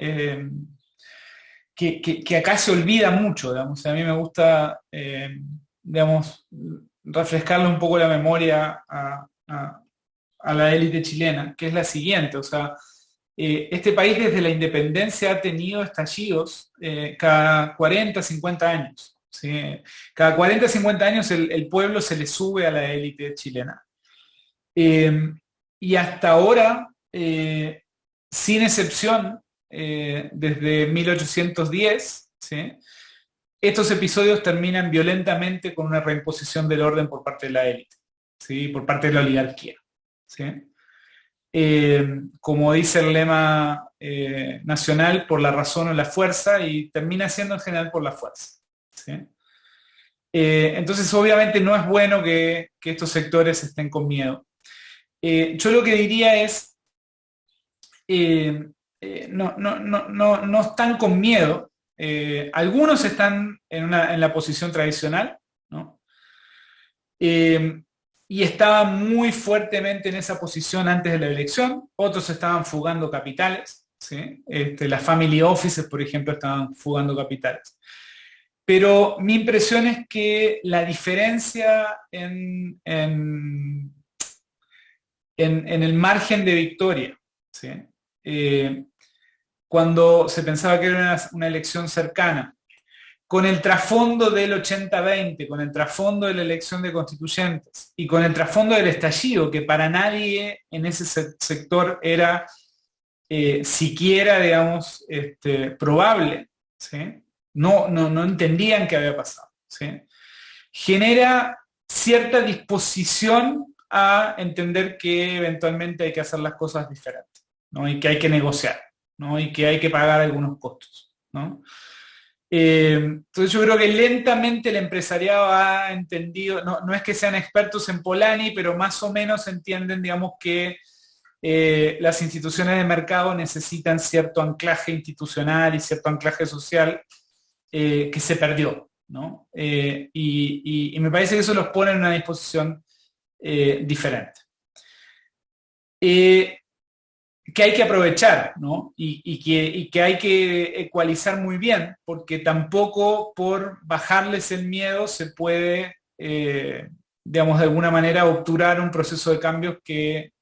S2: que acá se olvida mucho, digamos. A mí me gusta, digamos, refrescarle un poco la memoria a la élite chilena, que es la siguiente, este país desde la independencia ha tenido estallidos cada 40, 50 años. ¿Sí? Cada 40, 50 años el pueblo se le sube a la élite chilena. Y hasta ahora, sin excepción, desde 1810, ¿sí? Estos episodios terminan violentamente con una reimposición del orden por parte de la élite, ¿sí? Por parte de la oligarquía. ¿Sí? Como dice el lema nacional, por la razón o la fuerza, y termina siendo en general por la fuerza. ¿Sí? Entonces, obviamente no es bueno que estos sectores estén con miedo. Yo lo que diría es, no están con miedo. Algunos están en la posición tradicional, ¿no? Y estaban muy fuertemente en esa posición antes de la elección, otros estaban fugando capitales, ¿sí? Las family offices, por ejemplo, estaban fugando capitales. Pero mi impresión es que la diferencia en el margen de victoria, ¿sí? Cuando se pensaba que era una elección cercana, con el trasfondo del 80-20, con el trasfondo de la elección de constituyentes y con el trasfondo del estallido, que para nadie en ese sector era siquiera, digamos, probable, ¿sí? No entendían qué había pasado, ¿sí? Genera cierta disposición a entender que eventualmente hay que hacer las cosas diferentes, ¿no? Y que hay que negociar, ¿no? Y que hay que pagar algunos costos, ¿no? Entonces yo creo que lentamente el empresariado ha entendido, no es que sean expertos en Polanyi, pero más o menos entienden, digamos, que las instituciones de mercado necesitan cierto anclaje institucional y cierto anclaje social que se perdió, ¿no? Y me parece que eso los pone en una disposición diferente. Que hay que aprovechar, ¿no? Y que hay que ecualizar muy bien, porque tampoco por bajarles el miedo se puede, digamos, de alguna manera obturar un proceso de cambios que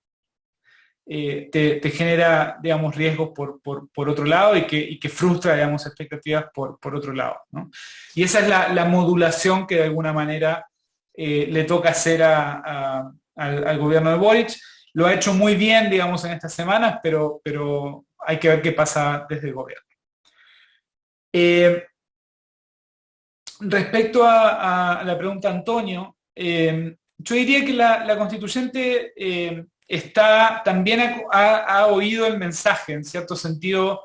S2: te genera, digamos, riesgos por otro lado y que frustra, digamos, expectativas por otro lado, ¿no? Y esa es la modulación que de alguna manera le toca hacer al gobierno de Boric. Lo ha hecho muy bien, digamos, en estas semanas, pero hay que ver qué pasa desde el gobierno. Respecto a la pregunta de Antonio, yo diría que la constituyente también ha oído el mensaje, en cierto sentido.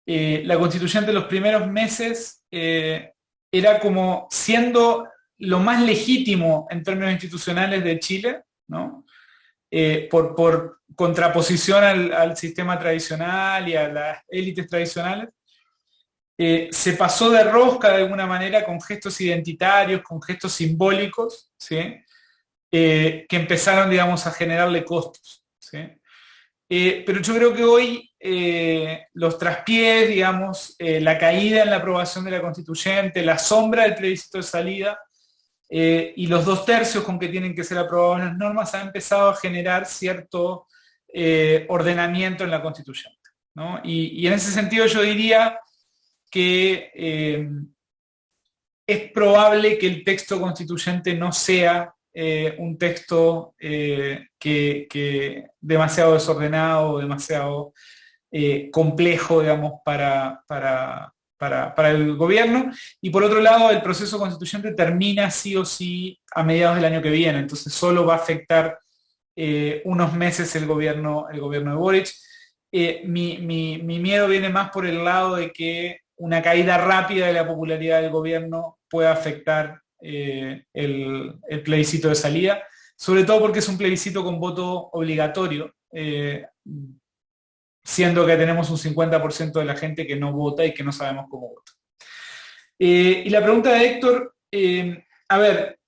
S2: La constituyente en los primeros meses era como siendo lo más legítimo en términos institucionales de Chile, ¿no? Por contraposición al sistema tradicional y a las élites tradicionales, se pasó de rosca de alguna manera con gestos identitarios, con gestos simbólicos, ¿sí? Que empezaron, digamos, a generarle costos, ¿sí? Pero yo creo que hoy los traspiés, digamos, la caída en la aprobación de la constituyente, la sombra del plebiscito de salida, y los 2/3 con que tienen que ser aprobadas las normas, ha empezado a generar cierto ordenamiento en la constituyente, ¿no? Y en ese sentido yo diría que es probable que el texto constituyente no sea un texto que demasiado desordenado o demasiado complejo, digamos, para el gobierno, y por otro lado el proceso constituyente termina sí o sí a mediados del año que viene, entonces solo va a afectar unos meses el gobierno de Boric. Mi miedo viene más por el lado de que una caída rápida de la popularidad del gobierno pueda afectar el plebiscito de salida, sobre todo porque es un plebiscito con voto obligatorio, siendo que tenemos un 50% de la gente que no vota y que no sabemos cómo vota. Y la pregunta de Héctor, a ver,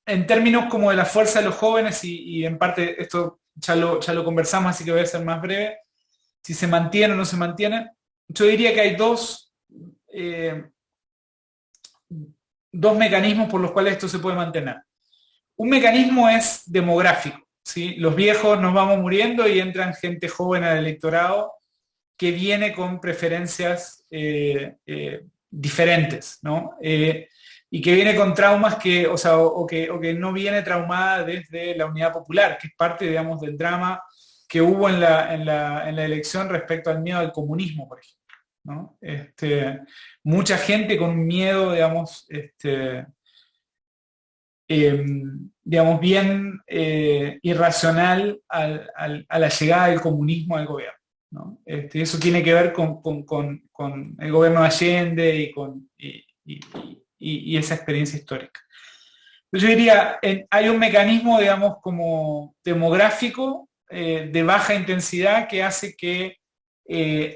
S2: en términos como de la fuerza de los jóvenes, y en parte esto ya lo conversamos, así que voy a ser más breve, si se mantiene o no se mantiene, yo diría que hay dos mecanismos por los cuales esto se puede mantener. Un mecanismo es demográfico, ¿sí? Los viejos nos vamos muriendo y entran gente joven al electorado que viene con preferencias diferentes, ¿no? Y que viene con traumas o que no viene traumada desde la Unidad Popular, que es parte, digamos, del drama que hubo en la elección respecto al miedo al comunismo, por ejemplo, ¿no? Mucha gente con miedo, digamos, digamos bien irracional a la llegada del comunismo al gobierno, ¿no? Eso tiene que ver con el gobierno de Allende y esa experiencia histórica. Yo diría, hay un mecanismo, digamos, como demográfico de baja intensidad que hace que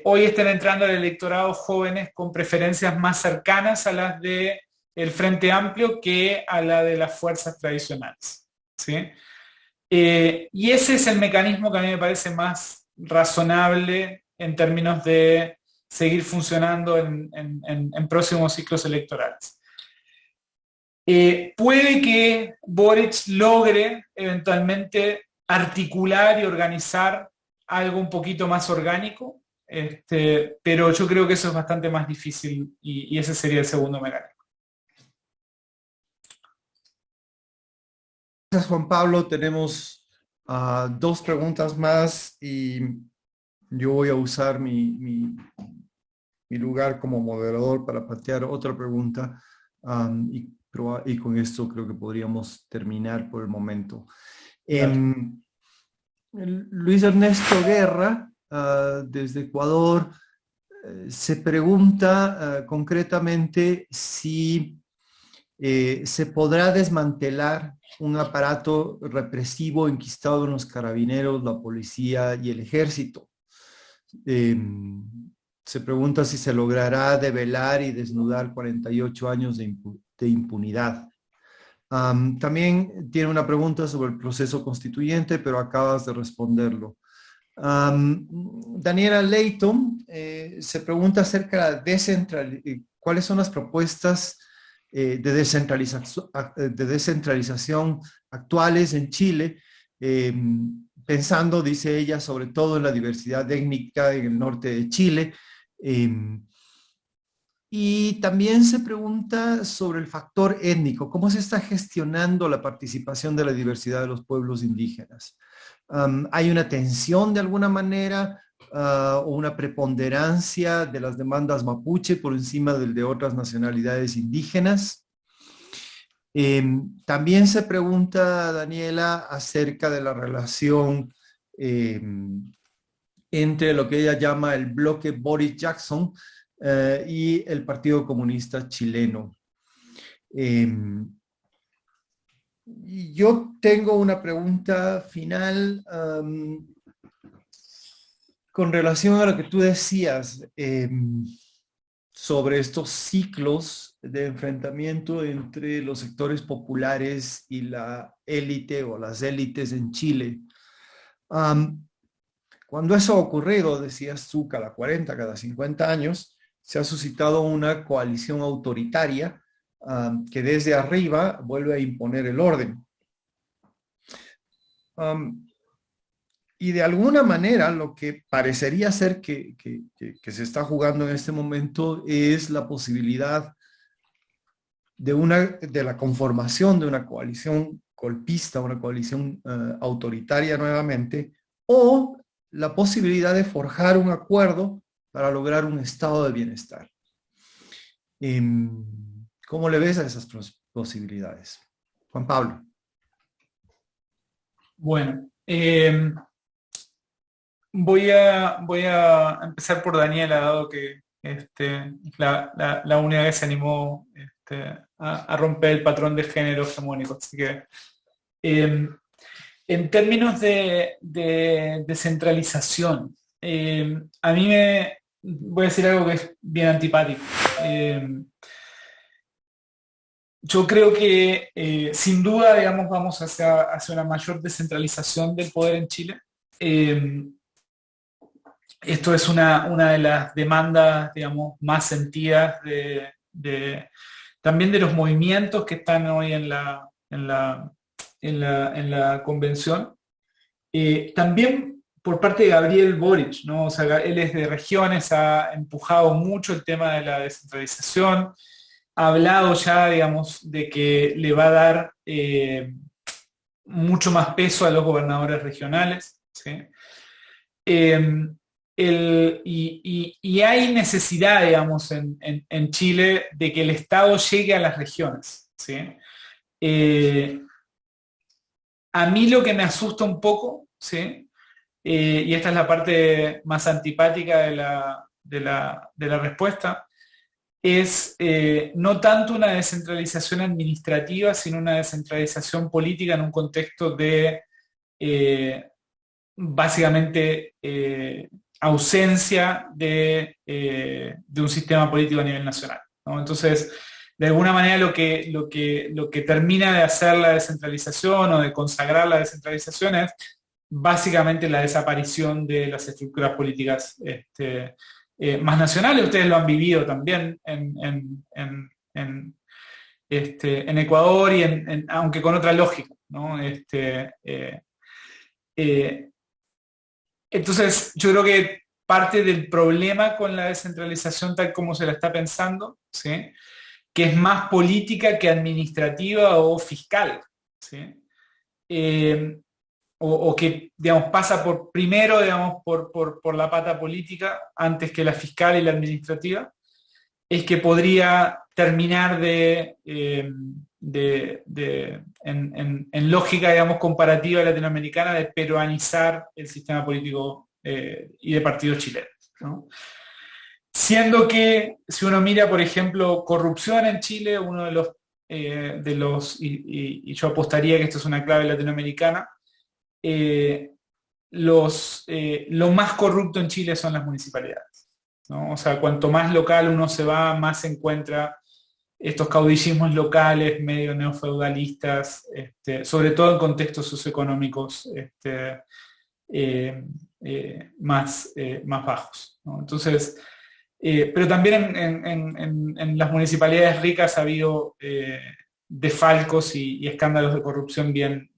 S2: hoy estén entrando al electorado jóvenes con preferencias más cercanas a las del Frente Amplio que a la de las fuerzas tradicionales, ¿sí? Y ese es el mecanismo que a mí me parece más razonable en términos de seguir funcionando en próximos ciclos electorales. Puede que Boric logre eventualmente articular y organizar algo un poquito más orgánico, pero yo creo que eso es bastante más difícil y ese sería el segundo mecanismo.
S1: Gracias, Juan Pablo. Tenemos dos preguntas más y yo voy a usar mi lugar como moderador para plantear otra pregunta y con esto creo que podríamos terminar por el momento. Luis Ernesto Guerra, desde Ecuador, se pregunta concretamente si se podrá desmantelar un aparato represivo enquistado en los carabineros, la policía y el ejército. Se pregunta si se logrará develar y desnudar 48 años de impunidad. También tiene una pregunta sobre el proceso constituyente, pero acabas de responderlo. Daniela Leighton se pregunta acerca de cuáles son las propuestas de descentralización actuales en Chile, pensando, dice ella, sobre todo en la diversidad étnica en el norte de Chile. Y también se pregunta sobre el factor étnico, cómo se está gestionando la participación de la diversidad de los pueblos indígenas. ¿Hay una tensión de alguna manera o una preponderancia de las demandas mapuche por encima del de otras nacionalidades indígenas? También se pregunta, Daniela, acerca de la relación entre lo que ella llama el bloque Boris Jackson y el Partido Comunista Chileno. Yo tengo una pregunta final con relación a lo que tú decías sobre estos ciclos de enfrentamiento entre los sectores populares y la élite o las élites en Chile. Cuando eso ha ocurrido, decías tú, cada 40, cada 50 años, se ha suscitado una coalición autoritaria que desde arriba vuelve a imponer el orden. Y de alguna manera lo que parecería ser que se está jugando en este momento es la posibilidad de la conformación de una coalición golpista, una coalición autoritaria nuevamente, o la posibilidad de forjar un acuerdo para lograr un estado de bienestar. ¿Cómo le ves a esas posibilidades? Juan Pablo.
S2: Bueno, voy a empezar por Daniela, dado que la única que se animó a romper el patrón de género hegemónico. Así que, en términos de descentralización, a mí voy a decir algo que es bien antipático. Yo creo que sin duda, digamos, vamos hacia una mayor descentralización del poder en Chile. Esto es una de las demandas, digamos, más sentidas también de los movimientos que están hoy en la convención. También por parte de Gabriel Boric, ¿no? O sea, él es de regiones, ha empujado mucho el tema de la descentralización, ha hablado ya, digamos, de que le va a dar mucho más peso a los gobernadores regionales, ¿sí? Y hay necesidad, digamos, en Chile de que el Estado llegue a las regiones, ¿sí? A mí lo que me asusta un poco, ¿sí? Y esta es la parte más antipática de la respuesta, es no tanto una descentralización administrativa, sino una descentralización política en un contexto de básicamente ausencia de un sistema político a nivel nacional, ¿no? Entonces, de alguna manera lo que termina de hacer la descentralización o de consagrar la descentralización es básicamente la desaparición de las estructuras políticas más nacionales. Ustedes lo han vivido también en Ecuador, y aunque con otra lógica, ¿no? Entonces, yo creo que parte del problema con la descentralización tal como se la está pensando, ¿sí?, que es más política que administrativa o fiscal, ¿sí? O que, digamos, pasa primero, digamos, por la pata política antes que la fiscal y la administrativa, es que podría terminar en lógica, digamos, comparativa latinoamericana, de peruanizar el sistema político y de partidos chilenos, ¿no? Siendo que, si uno mira, por ejemplo, corrupción en Chile, uno de los y yo apostaría que esto es una clave latinoamericana, lo más corrupto en Chile son las municipalidades, ¿no? O sea, cuanto más local uno se va, más se encuentra estos caudillismos locales, medio neofeudalistas, sobre todo en contextos socioeconómicos más bajos, ¿no? Entonces, pero también en las municipalidades ricas ha habido desfalcos y escándalos de corrupción bien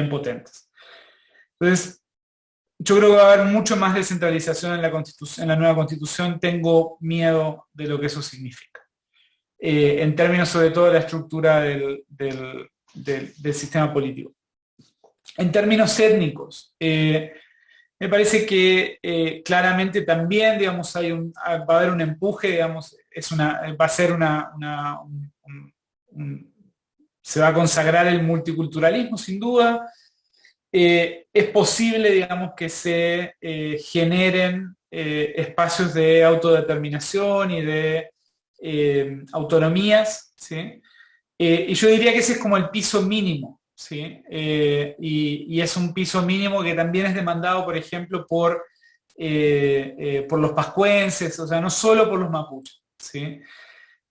S2: potentes. Entonces, yo creo que va a haber mucho más descentralización en la nueva Constitución. Tengo miedo de lo que eso significa. En términos sobre todo de la estructura del sistema político. En términos étnicos, me parece que claramente también, digamos, va a haber un empuje, digamos, se va a consagrar el multiculturalismo, sin duda. Es posible, digamos, que se generen espacios de autodeterminación y de autonomías, ¿sí? Y yo diría que ese es como el piso mínimo, ¿sí? Y es un piso mínimo que también es demandado, por ejemplo, por los pascuenses, o sea, no solo por los mapuches, ¿sí?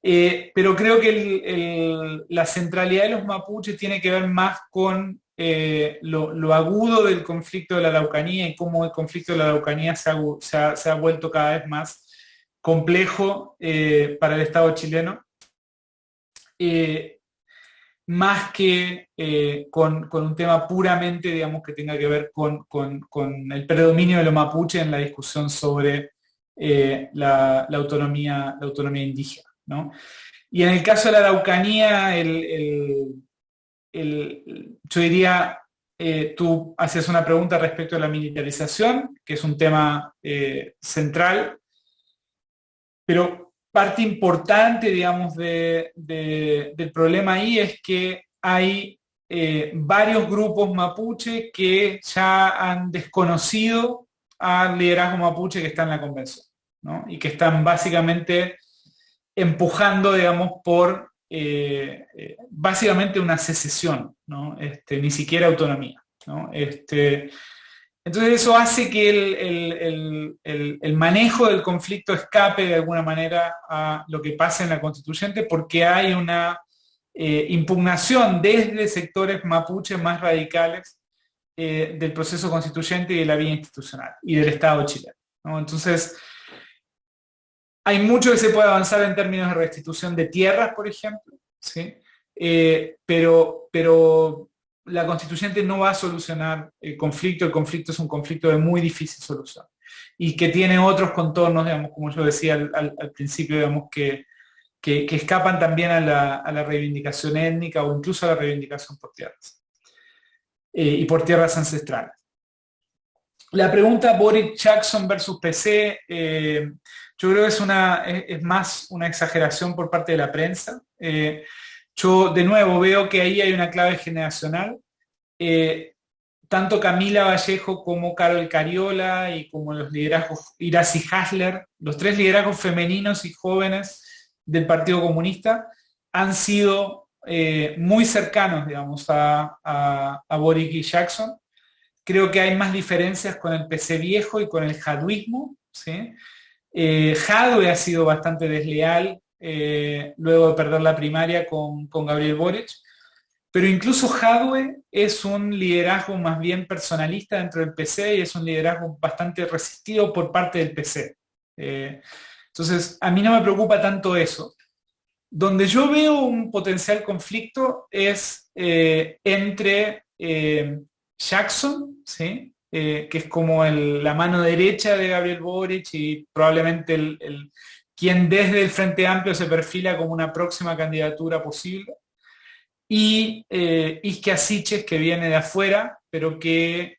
S2: Pero creo que la centralidad de los mapuches tiene que ver más con lo agudo del conflicto de la Araucanía y cómo el conflicto de la Araucanía se ha vuelto cada vez más complejo para el Estado chileno, más que con un tema puramente, digamos, que tenga que ver con el predominio de los mapuches en la discusión sobre la autonomía indígena, ¿no? Y en el caso de la Araucanía, yo diría, tú hacías una pregunta respecto a la militarización, que es un tema central, pero parte importante, digamos, del problema ahí es que hay varios grupos mapuche que ya han desconocido al liderazgo mapuche que está en la convención, ¿no? Y que están básicamente empujando, digamos, por básicamente una secesión, ¿no? Ni siquiera autonomía, ¿no? Entonces eso hace que el manejo del conflicto escape de alguna manera a lo que pasa en la constituyente, porque hay una impugnación desde sectores mapuches más radicales del proceso constituyente y de la vía institucional y del Estado chileno, ¿no? Entonces, hay mucho que se puede avanzar en términos de restitución de tierras, por ejemplo, ¿sí? Pero la constituyente no va a solucionar el conflicto es un conflicto de muy difícil solución y que tiene otros contornos, digamos, como yo decía al principio, digamos, que escapan también a la reivindicación étnica o incluso a la reivindicación por tierras y por tierras ancestrales. La pregunta Boric Jackson versus PC, yo creo que es más una exageración por parte de la prensa. Yo de nuevo veo que ahí hay una clave generacional. Tanto Camila Vallejo como Carol Cariola y como los liderazgos Iracy Hasler, los tres liderazgos femeninos y jóvenes del Partido Comunista, han sido muy cercanos, digamos, a Boric y Jackson. Creo que hay más diferencias con el PC viejo y con el jadwismo, ¿sí? Jadwe ha sido bastante desleal luego de perder la primaria con Gabriel Boric, pero incluso Jadwe es un liderazgo más bien personalista dentro del PC y es un liderazgo bastante resistido por parte del PC. Entonces, a mí no me preocupa tanto eso. Donde yo veo un potencial conflicto es entre Jackson, ¿sí? Que es como la mano derecha de Gabriel Boric y probablemente quien desde el Frente Amplio se perfila como una próxima candidatura posible, y Isquia Siches, que viene de afuera, pero que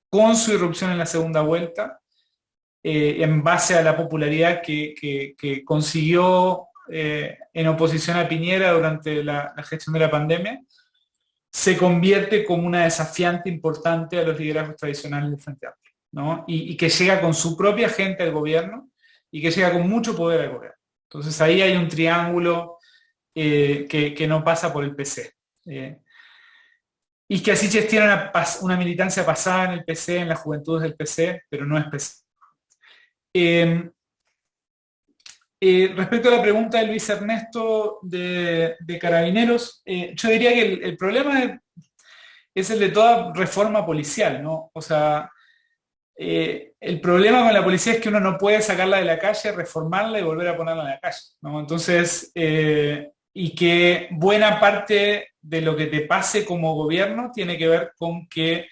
S2: con su irrupción en la segunda vuelta, en base a la popularidad que consiguió en oposición a Piñera durante la gestión de la pandemia, se convierte como una desafiante importante a los liderazgos tradicionales del Frente Amplio, ¿no? Y que llega con su propia gente al gobierno y que llega con mucho poder al gobierno. Entonces ahí hay un triángulo que no pasa por el PC. Isquia Siches tiene una militancia pasada en el PC, en las juventudes del PC, pero no es PC. Respecto a la pregunta de Luis Ernesto de Carabineros, yo diría que el problema es el de toda reforma policial, ¿no? O sea, el problema con la policía es que uno no puede sacarla de la calle, reformarla y volver a ponerla en la calle, ¿no? Entonces, y que buena parte de lo que te pase como gobierno tiene que ver con que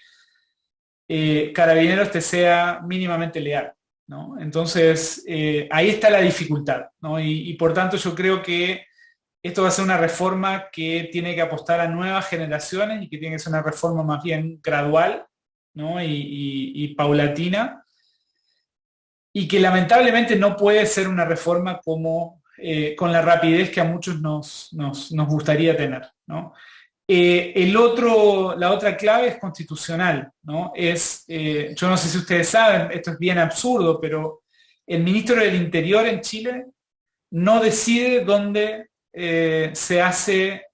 S2: Carabineros te sea mínimamente leal, ¿no? Entonces, ahí está la dificultad, ¿no? Y por tanto yo creo que esto va a ser una reforma que tiene que apostar a nuevas generaciones y que tiene que ser una reforma más bien gradual, ¿no? y paulatina, y que lamentablemente no puede ser una reforma como, con la rapidez que a muchos nos gustaría tener, ¿no? La otra clave es constitucional, ¿no? Yo no sé si ustedes saben, esto es bien absurdo, pero el ministro del Interior en Chile no decide dónde se hace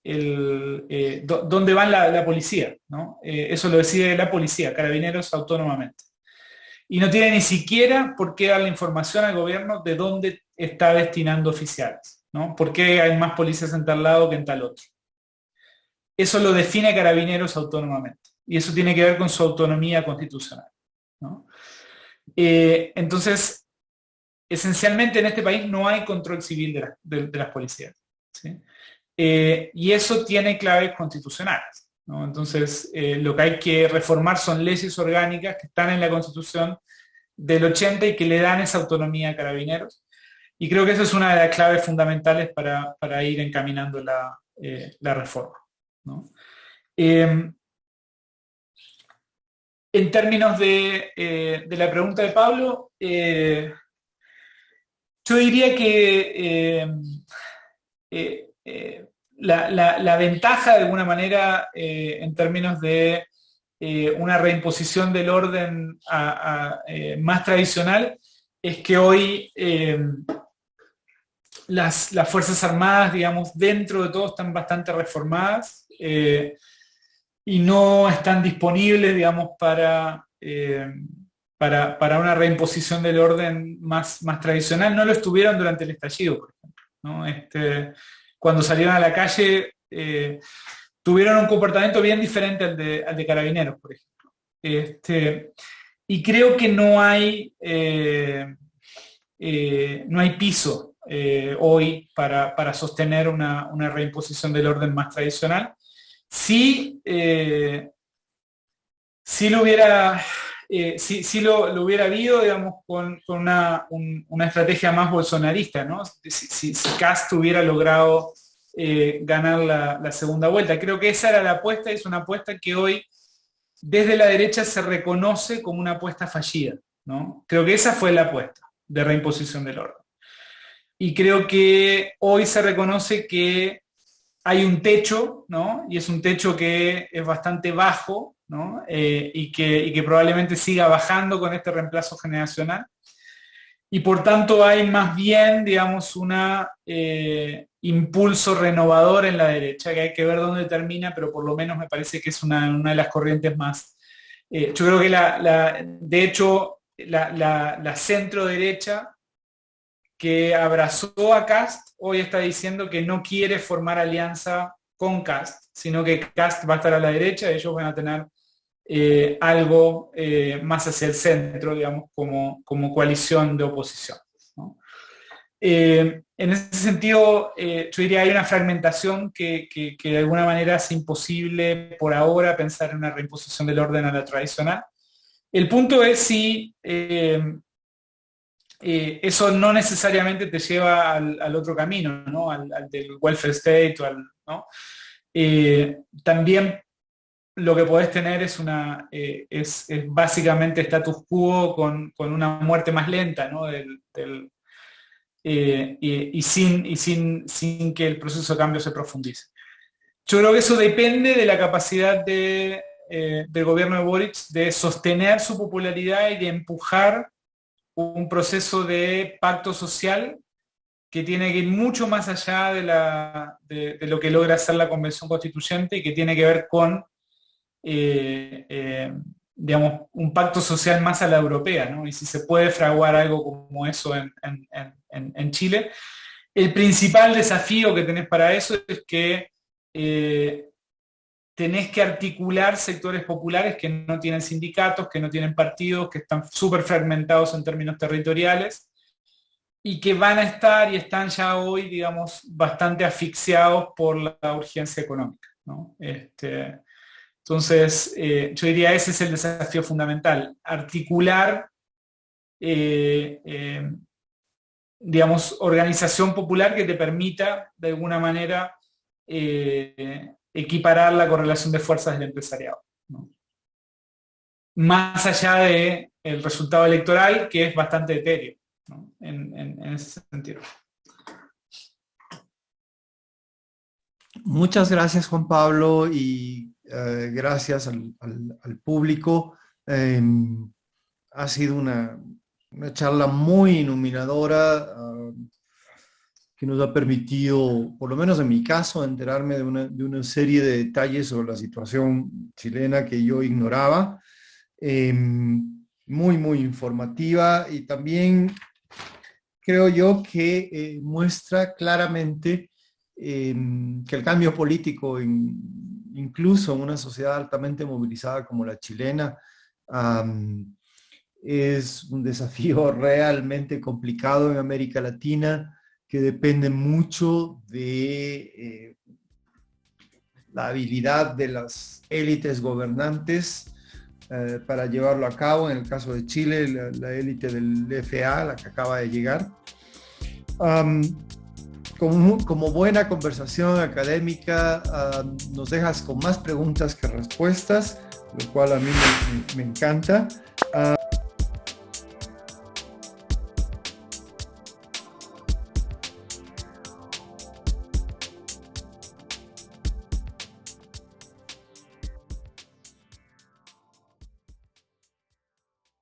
S2: dónde va la policía, ¿no? Eso lo decide la policía, Carabineros autónomamente. Y no tiene ni siquiera por qué dar la información al gobierno de dónde está destinando oficiales, ¿no? ¿Por qué hay más policías en tal lado que en tal otro? Eso lo define Carabineros autónomamente. Y eso tiene que ver con su autonomía constitucional, ¿no? Entonces, esencialmente en este país no hay control civil de las policías, ¿sí? Y eso tiene claves constitucionales, ¿no? Entonces, lo que hay que reformar son leyes orgánicas que están en la Constitución del 80 y que le dan esa autonomía a Carabineros. Y creo que esa es una de las claves fundamentales para ir encaminando la reforma, ¿no? En términos de la pregunta de Pablo, yo diría que la ventaja de alguna manera en términos de una reimposición del orden más tradicional es que hoy las Fuerzas Armadas, digamos, dentro de todo están bastante reformadas y no están disponibles, digamos, para una reimposición del orden más tradicional. No lo estuvieron durante el estallido, por ejemplo, ¿no? Cuando salieron a la calle tuvieron un comportamiento bien diferente al de Carabineros, por ejemplo. Y creo que no hay piso hoy para sostener una reimposición del orden más tradicional. Sí, lo hubiera habido, digamos, con una estrategia más bolsonarista, ¿no? Si Kast hubiera logrado ganar la segunda vuelta. Creo que esa era la apuesta, y es una apuesta que hoy desde la derecha se reconoce como una apuesta fallida, ¿no? Creo que esa fue la apuesta de reimposición del orden. Y creo que hoy se reconoce que hay un techo, ¿no? Y es un techo que es bastante bajo, ¿no? Y que probablemente siga bajando con este reemplazo generacional. Y por tanto hay más bien, digamos, un impulso renovador en la derecha, que hay que ver dónde termina, pero por lo menos me parece que es una de las corrientes más. Yo creo que de hecho, la centro derecha que abrazó a Kast hoy está diciendo que no quiere formar alianza con Kast, sino que Kast va a estar a la derecha y ellos van a tener algo más hacia el centro, digamos, como coalición de oposición, ¿no? En ese sentido, yo diría que hay una fragmentación que de alguna manera hace imposible por ahora pensar en una reimposición del orden a la tradicional. El punto es si eso no necesariamente te lleva al otro camino, ¿no? Al del welfare state, ¿no? También lo que podés tener es básicamente status quo con una muerte más lenta, ¿no? Y sin que el proceso de cambio se profundice. Yo creo que eso depende de la capacidad del gobierno de Boric de sostener su popularidad y de empujar un proceso de pacto social que tiene que ir mucho más allá de lo que logra hacer la Convención Constituyente, y que tiene que ver con digamos, un pacto social más a la europea, ¿no? Y si se puede fraguar algo como eso en Chile. El principal desafío que tenés para eso es que tenés que articular sectores populares que no tienen sindicatos, que no tienen partidos, que están súper fragmentados en términos territoriales, y que van a estar y están ya hoy, digamos, bastante asfixiados por la urgencia económica, ¿no? Entonces, yo diría ese es el desafío fundamental, articular, digamos, organización popular que te permita, de alguna manera, equiparar la correlación de fuerzas del empresariado, ¿no? Más allá del resultado electoral, que es bastante etéreo, ¿no? En ese sentido.
S1: Muchas gracias, Juan Pablo, y gracias al público. Ha sido una charla muy iluminadora, que nos ha permitido, por lo menos en mi caso, enterarme de una serie de detalles sobre la situación chilena que yo ignoraba. Muy, muy informativa, y también creo yo que muestra claramente que el cambio político, incluso en una sociedad altamente movilizada como la chilena, es un desafío realmente complicado en América Latina, que depende mucho de la habilidad de las élites gobernantes para llevarlo a cabo. En el caso de Chile, la élite del FA, la que acaba de llegar. Como buena conversación académica, nos dejas con más preguntas que respuestas, lo cual a mí me encanta.